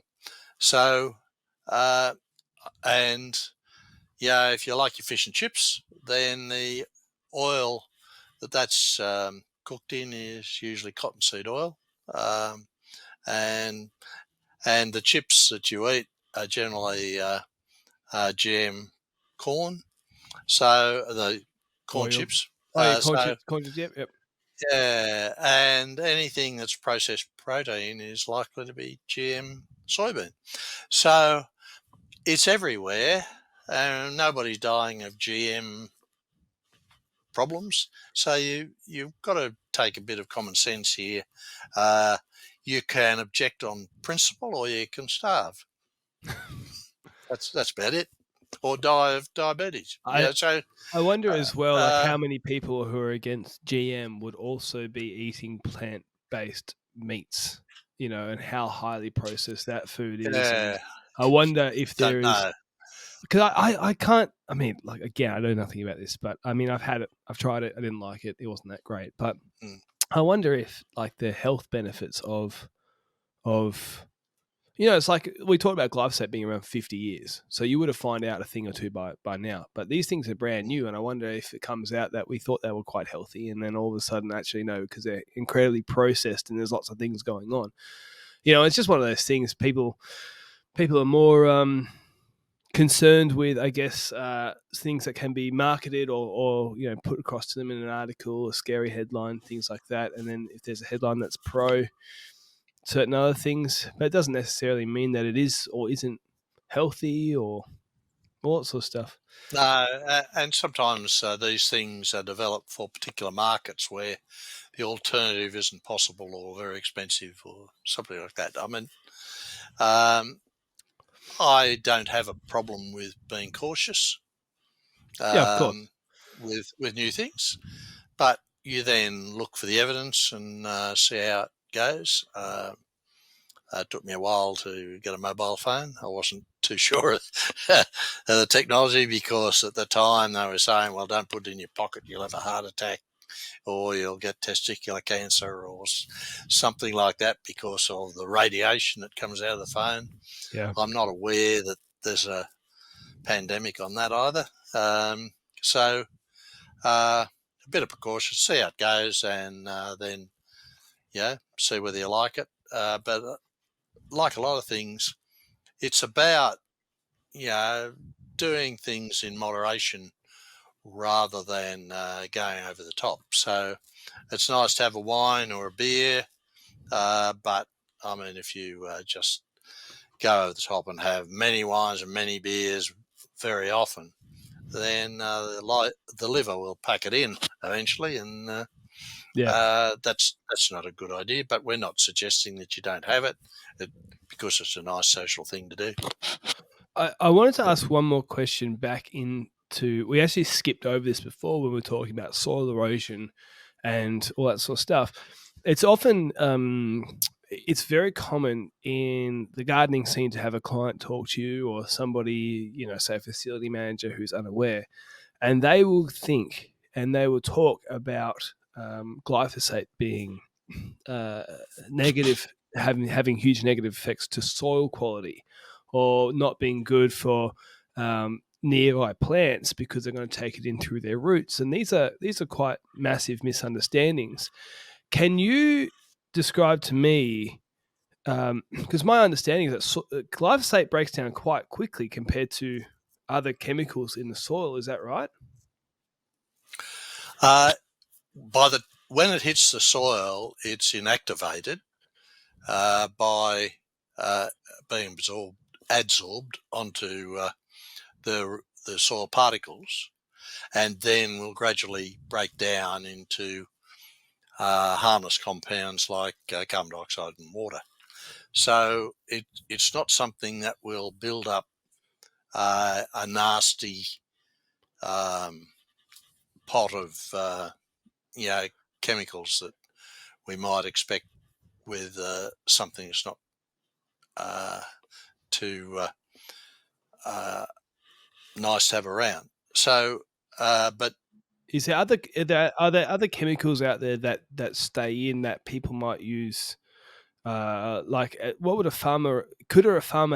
So, and if you like your fish and chips, then the oil that's cooked in is usually cottonseed oil, and the chips that you eat are generally GM corn. So the corn Oil. chips. Oh, yeah, corn So chips. Corn chips. Yep, yep. yeah, and anything that's processed protein is likely to be GM soybean. So it's everywhere, and nobody's dying of GM problems. So you've got to take a bit of common sense here. You can object on principle, or you can starve. That's about it, or die of diabetes. I So I wonder uh, as well, like, uh, how many people who are against GM would also be eating plant-based meats, and how highly processed that food is. And yeah, I wonder if there don't is, know. because I can't. I mean, like, again, I know nothing about this, but I mean, I've had it, I've tried it, I didn't like it. It wasn't that great, but Mm. I wonder if, like, the health benefits of it's like we talked about glyphosate being around 50 years. So you would have found out a thing or two by now. But these things are brand new. And I wonder if it comes out that we thought they were quite healthy. And then all of a sudden, actually, no, because they're incredibly processed and there's lots of things going on. It's just one of those things. People are more concerned with, I guess, things that can be marketed or put across to them in an article, a scary headline, things like that. And then if there's a headline that's pro certain other things, but it doesn't necessarily mean that it is or isn't healthy or all that sort of stuff. No, and sometimes these things are developed for particular markets where the alternative isn't possible or very expensive or something like that. I mean, I don't have a problem with being cautious Yeah, of course. with new things, but you then look for the evidence and see how it goes. It took me a while to get a mobile phone. I wasn't too sure of the technology, because at the time they were saying, well, don't put it in your pocket, you'll have a heart attack, or you'll get testicular cancer or something like that because of the radiation that comes out of the phone. Yeah. I'm not aware that there's a pandemic on that either. So a bit of precaution, see how it goes, and then see whether you like it. But like a lot of things, it's about doing things in moderation rather than going over the top. So it's nice to have a wine or a beer, but I mean, if you just go over the top and have many wines and many beers very often, then the liver will pack it in eventually, and that's not a good idea. But we're not suggesting that you don't have it, because it's a nice social thing to do. I wanted to ask one more question back into, we actually skipped over this before when we were talking about soil erosion and all that sort of stuff. It's often, it's very common in the gardening scene to have a client talk to you or somebody, say a facility manager who's unaware, and they will think and they will talk about glyphosate being negative, having huge negative effects to soil quality, or not being good for nearby plants because they're going to take it in through their roots. And these are quite massive misunderstandings. Can you describe to me? Because my understanding is that glyphosate breaks down quite quickly compared to other chemicals in the soil. Is that right? When it hits the soil, it's inactivated by being adsorbed onto the soil particles, and then will gradually break down into harmless compounds like carbon dioxide and water. So it's not something that will build up a nasty pot of chemicals that we might expect with something that's not too nice to have around. So, but is there are there other chemicals out there that stay in that people might use? What would a farmer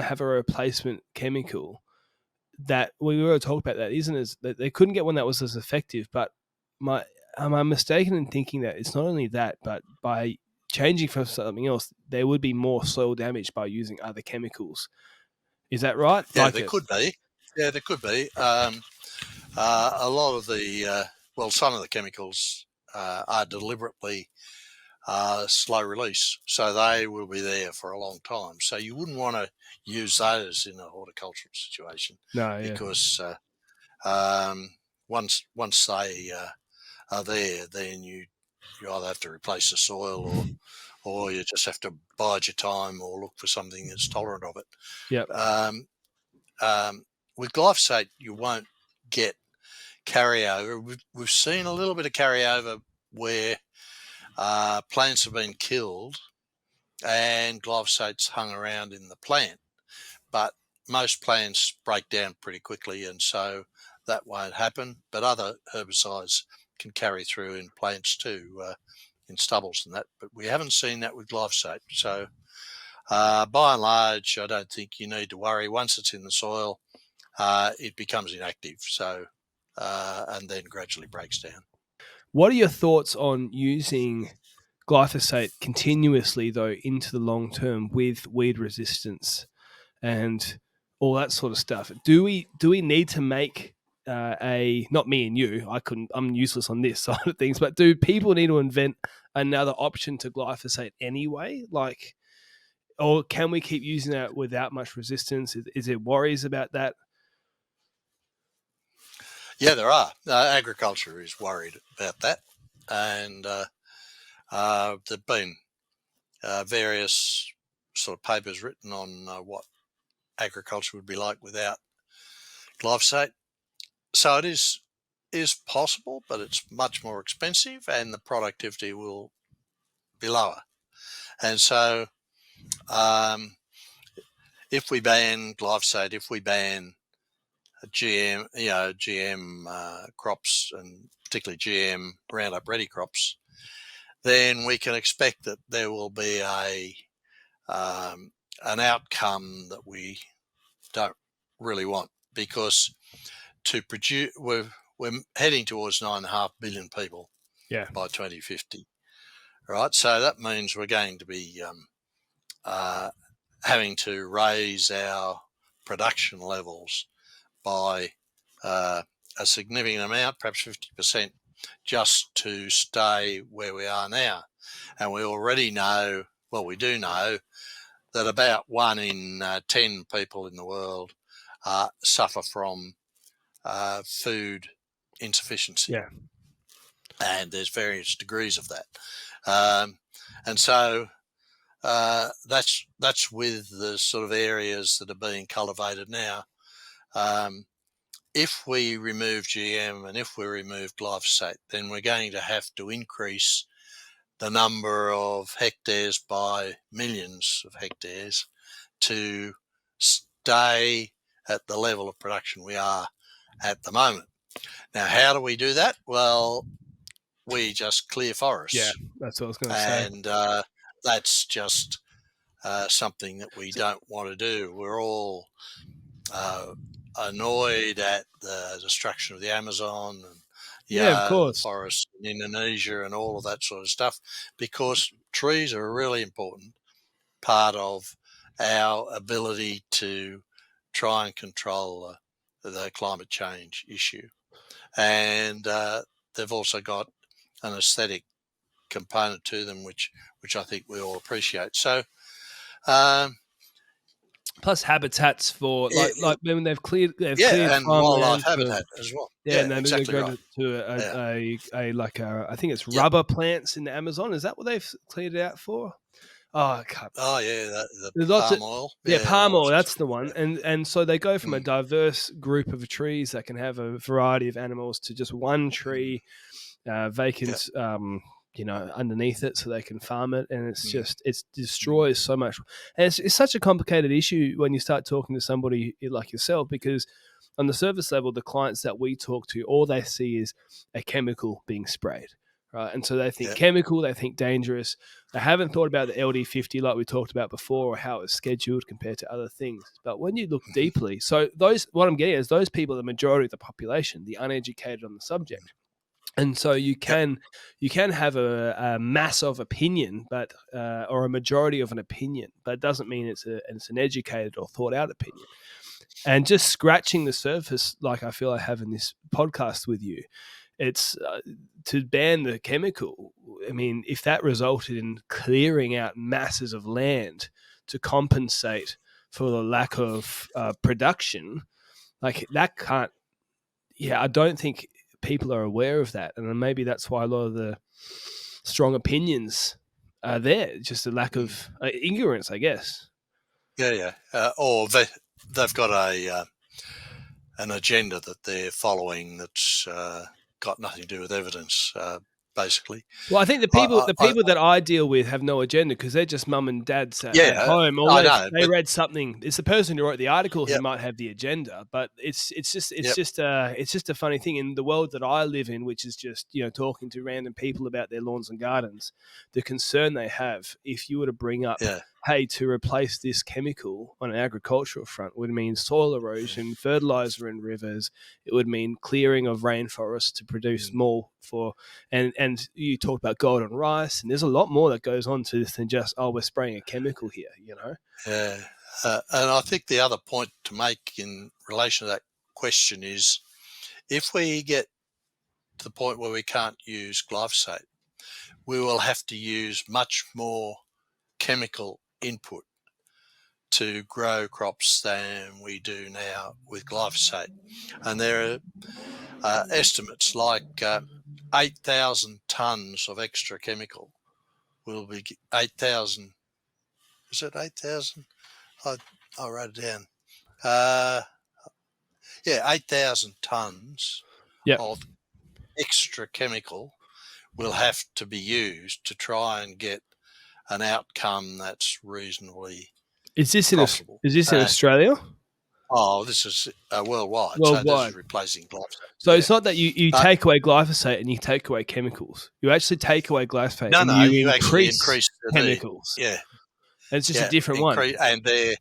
have a replacement chemical that we were talking about that isn't as that they couldn't get one that was as effective? But am I mistaken in thinking that it's not only that, but by changing from something else, there would be more soil damage by using other chemicals? Is that right? yeah, there could be. Yeah, there could be. A lot of some of the chemicals are deliberately slow release, so they will be there for a long time. So you wouldn't want to use those in a horticultural situation, because once they are there, then you either have to replace the soil or you just have to bide your time or look for something that's tolerant of it. Yep. With glyphosate, you won't get carryover. We've seen a little bit of carryover where plants have been killed and glyphosate's hung around in the plant, but most plants break down pretty quickly, and so that won't happen. But other herbicides can carry through in plants too, in stubbles and that, but we haven't seen that with glyphosate. So by and large, I don't think you need to worry. Once it's in the soil, it becomes inactive, so and then gradually breaks down. What are your thoughts on using glyphosate continuously, though, into the long term with weed resistance and all that sort of stuff? Do we need to make not me and you? I'm useless on this side of things, but do people need to invent another option to glyphosate anyway? Or can we keep using that without much resistance? Is there worries about that? Yeah, there are. Agriculture is worried about that, and there've been various sort of papers written on what agriculture would be like without glyphosate. So it is possible, but it's much more expensive, and the productivity will be lower. And so, if we ban glyphosate, if we ban GM crops, and particularly GM Roundup Ready crops, then we can expect that there will be an outcome that we don't really want, because to produce, we're heading towards 9.5 billion people by 2050, right? So that means we're going to be having to raise our production levels by a significant amount, perhaps 50%, just to stay where we are now. And we already know, well, we do know that about 1 in 10 people in the world suffer from food insufficiency. Yeah. And there's various degrees of that. And so that's with the sort of areas that are being cultivated now. If we remove GM and if we remove glyphosate, then we're going to have to increase the number of hectares by millions of hectares to stay at the level of production we are at the moment. Now, how do we do that? Well, we just clear forests. Yeah, that's what I was going to say. And that's just something that we don't want to do. We're all annoyed at the destruction of the Amazon and of course, forests in Indonesia and all of that sort of stuff, because trees are a really important part of our ability to try and control the climate change issue. And they've also got an aesthetic component to them, which I think we all appreciate. So Plus habitats for like when they've cleared and wildlife farmland for. habitat as well. Yeah, Yeah, and then they exactly go right. to I think it's Yep. rubber plants in the Amazon. Is that what they've cleared it out for? Oh, I can't. Oh, yeah, the There's lots of palm oil. yeah, Yeah, and palm all oil. sorts That's of the one. And so they go from a diverse group of trees that can have a variety of animals to just one tree vacant. Underneath it, so they can farm it, and it's just it destroys so much. And it's such a complicated issue when you start talking to somebody like yourself, because on the surface level, the clients that we talk to, all they see is a chemical being sprayed, right? And so they think chemical, they think dangerous. They haven't thought about the LD50 like we talked about before, or how it's scheduled compared to other things. But when you look deeply, so what I'm getting is those people, the majority of the population, the uneducated on the subject. And so you can have a mass of opinion, but or a majority of an opinion, but it doesn't mean it's an educated or thought out opinion. And just scratching the surface, like I feel I have in this podcast with you, it's to ban the chemical. I mean, if that resulted in clearing out masses of land to compensate for the lack of production, like that can't. Yeah, I don't think people are aware of that, and maybe that's why a lot of the strong opinions are there. Just a lack of ignorance, I guess. Yeah. Or they've got an agenda that they're following that's got nothing to do with evidence, basically. Well, I think the people that I deal with have no agenda, because they're just mum and dads at home. Or I know, they read something. It's the person who wrote the article who Yep. might have the agenda, but it's just Yep. a funny thing in the world that I live in, which is just talking to random people about their lawns and gardens. The concern they have, if you were to bring up, hey, to replace this chemical on an agricultural front would mean soil erosion, fertilizer in rivers. It would mean clearing of rainforests to produce more for, and you talked about golden rice, and there's a lot more that goes on to this than just, we're spraying a chemical here, Yeah. And I think the other point to make in relation to that question is, if we get to the point where we can't use glyphosate, we will have to use much more chemical input to grow crops than we do now with glyphosate. And there are estimates like 8,000 tonnes of extra chemical will be 8,000. Is it 8,000? I wrote it down. 8,000 tonnes of extra chemical will have to be used to try and get an outcome that's reasonably profitable. Is this in Australia? Oh, this is worldwide. So this is replacing glyphosate. So it's not that you take away glyphosate and you take away chemicals. You actually take away glyphosate and you increase chemicals. And it's just a different one. And they're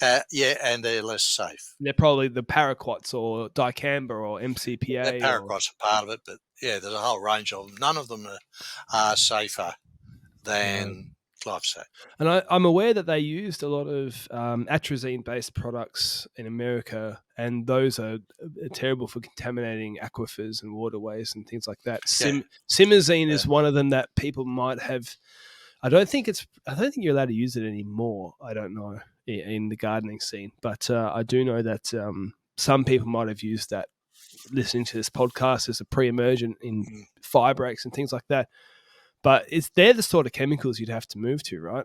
and they're less safe. They're probably the paraquats or dicamba or MCPA. Paraquats are part of it, but there's a whole range of them. None of them are safer than glyphosate. And I'm aware that they used a lot of atrazine-based products in America, and those are terrible for contaminating aquifers and waterways and things like that. Simazine is one of them that people might have. I don't think you're allowed to use it anymore. I don't know in the gardening scene, but I do know that some people might have used that listening to this podcast as a pre-emergent in fibrates and things like that. But they're the sort of chemicals you'd have to move to, right?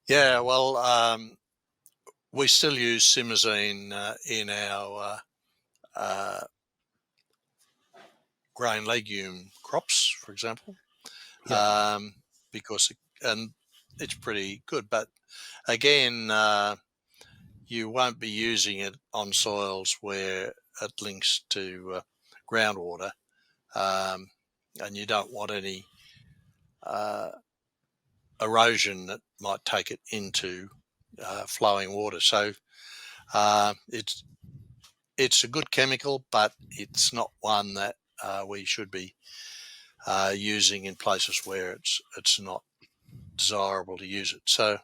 Yeah, well, we still use simazine in our grain legume crops, for example, because it's pretty good. But again, you won't be using it on soils where it links to groundwater. And you don't want any erosion that might take it into flowing water. So it's a good chemical, but it's not one that we should be using in places where it's not desirable to use it. So,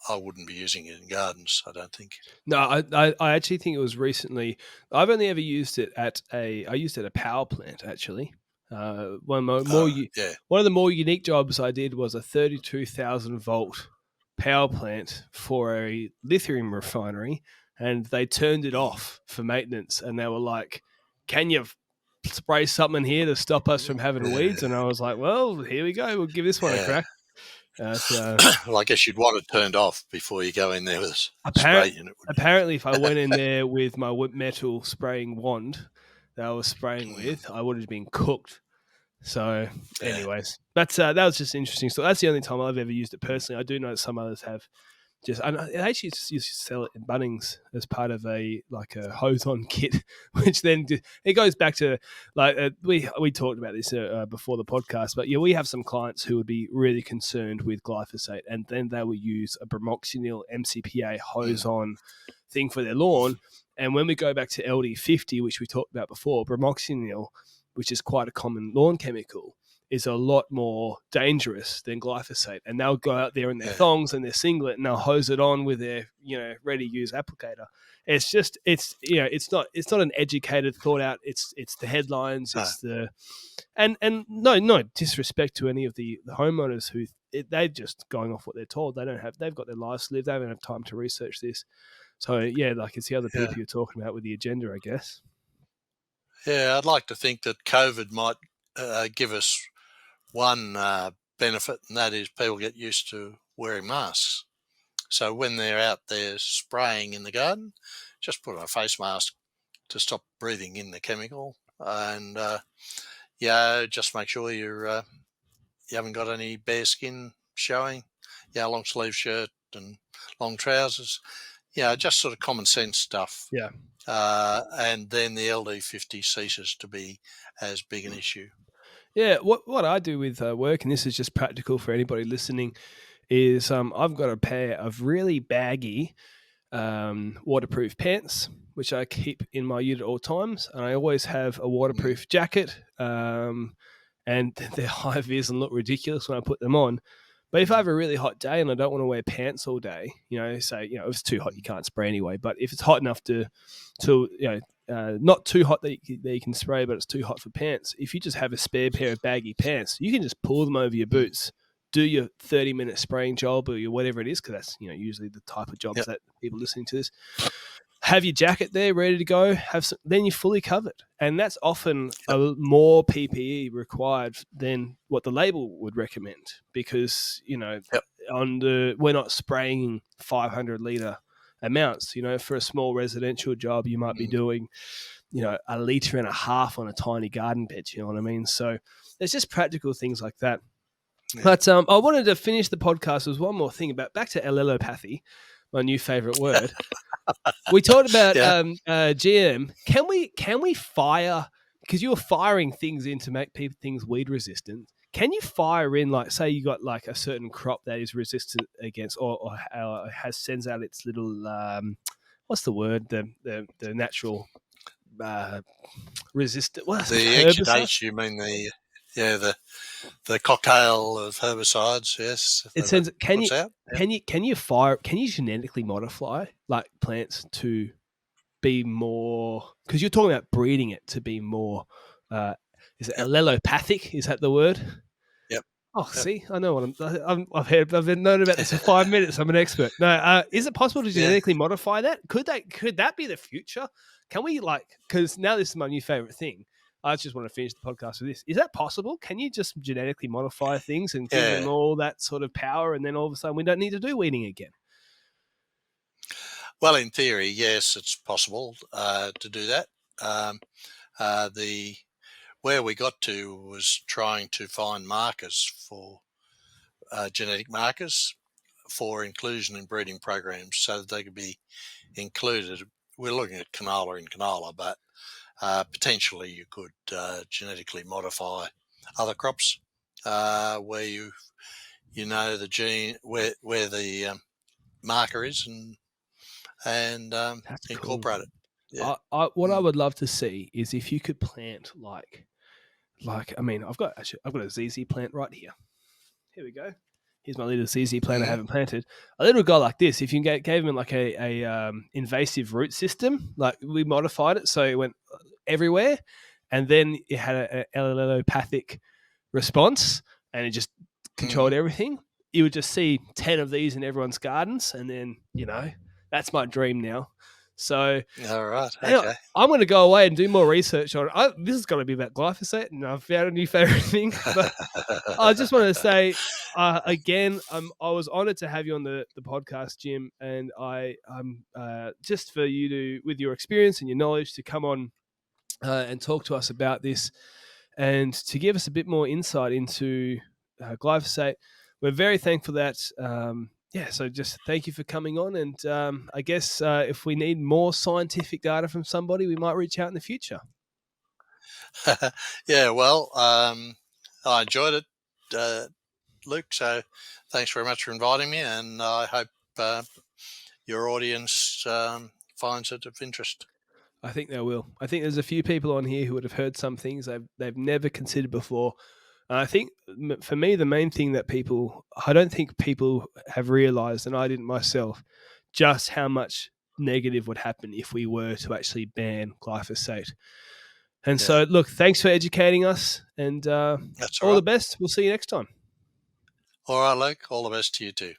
I wouldn't be using it in gardens, I don't think. No, I actually think it was recently. I've only ever used it I used it at a power plant, actually. One of the more unique jobs I did was a 32,000 volt power plant for a lithium refinery, and they turned it off for maintenance, and they were like, "Can you spray something here to stop us from having weeds?" And I was like, "Well, here we go. We'll give this one a crack." Well, I guess you'd want it turned off before you go in there with a spray unit. Apparently, if I went in there with my metal spraying wand that I was spraying with, I would have been cooked. So, anyways, that was just interesting. So that's the only time I've ever used it personally. I do know some others have. They actually just used to sell it in Bunnings as part of a hose-on kit, which then it goes back to we talked about this before the podcast, but yeah, we have some clients who would be really concerned with glyphosate, and then they will use a bromoxynil MCPA hose-on thing for their lawn. And when we go back to LD50, which we talked about before, bromoxynil, which is quite a common lawn chemical, is a lot more dangerous than glyphosate. And they'll go out there in their thongs and their singlet and they'll hose it on with their, ready to use applicator. It's not an educated, thought out. It's the headlines. It's and no disrespect to any of the homeowners who they're just going off what they're told. They've got their lives to live. They don't have time to research this. So it's the other people you're talking about with the agenda, I guess. Yeah, I'd like to think that COVID might give us one benefit, and that is people get used to wearing masks. So when they're out there spraying in the garden, just put on a face mask to stop breathing in the chemical, and just make sure you haven't got any bare skin showing. Long sleeve shirt and long trousers. Just sort of common sense stuff. Yeah. And then the LD50 ceases to be as big an issue. Yeah, what I do with work, and this is just practical for anybody listening, is I've got a pair of really baggy waterproof pants, which I keep in my unit at all times, and I always have a waterproof jacket, and they're high vis and look ridiculous when I put them on. But if I have a really hot day and I don't want to wear pants all day, if it's too hot, you can't spray anyway. But if it's hot enough to not too hot that you can spray, but it's too hot for pants, if you just have a spare pair of baggy pants, you can just pull them over your boots, do your 30-minute spraying job or your whatever it is, because that's usually the type of jobs that people listening to this. Have your jacket there ready to go. Then you're fully covered, and that's often a more PPE required than what the label would recommend, because we're not spraying 500 liter amounts. For a small residential job, you might be doing a litre and a half on a tiny garden bed. You know what I mean? So there's just practical things like that. Yeah. But I wanted to finish the podcast with one more thing back to Alamopathy, my new favorite word. We talked about GM. Can we fire, because you were firing things in to make things weed resistant? Can you fire in, say you got a certain crop that is resistant against, or sends out its little what's the word? The natural resistant. What's the herbicide? You mean the cocktail of herbicides? Yes. It sends. Can you genetically modify plants to be more? Because you're talking about breeding it to be more. Is it allelopathic? Is that the word? Yep. Oh, yep. See, I know what I've been known about this for 5 minutes. I'm an expert. No, is it possible to genetically modify that? Could that be the future? Can we because now this is my new favorite thing. I just want to finish the podcast with this. Is that possible? Can you just genetically modify things and give them all that sort of power, and then all of a sudden we don't need to do weeding again? Well, in theory, yes, it's possible to do that. Where we got to was trying to find markers for genetic markers for inclusion in breeding programs so that they could be included. We're looking at canola in canola, but potentially you could genetically modify other crops where you the gene where the marker is and incorporate cool. it. Yeah. What I would love to see is if you could plant I've got a ZZ plant right here. Here we go. Here's my little ZZ plant I haven't planted. A little guy like this, if you gave him a invasive root system, we modified it so it went everywhere, and then it had an allelopathic response, and it just controlled everything. You would just see 10 of these in everyone's gardens, and then, that's my dream now. So, All right. Okay. I'm going to go away and do more research on it. This is going to be about glyphosate, and I've found a new favorite thing. But I just want to say, again, I was honored to have you on the podcast, Jim, and I'm just for you to, with your experience and your knowledge, to come on and talk to us about this and to give us a bit more insight into glyphosate. We're very thankful that, so just thank you for coming on. And I guess if we need more scientific data from somebody, we might reach out in the future. Yeah, well, I enjoyed it, Luke, so thanks very much for inviting me, and I hope your audience finds it of interest. I think they will. I think there's a few people on here who would have heard some things they've never considered before. And I think for me, the main thing that I don't think people have realized, and I didn't myself, just how much negative would happen if we were to actually ban glyphosate. And so, look, thanks for educating us, and That's all the best. We'll see you next time. All right, Luke. All the best to you too.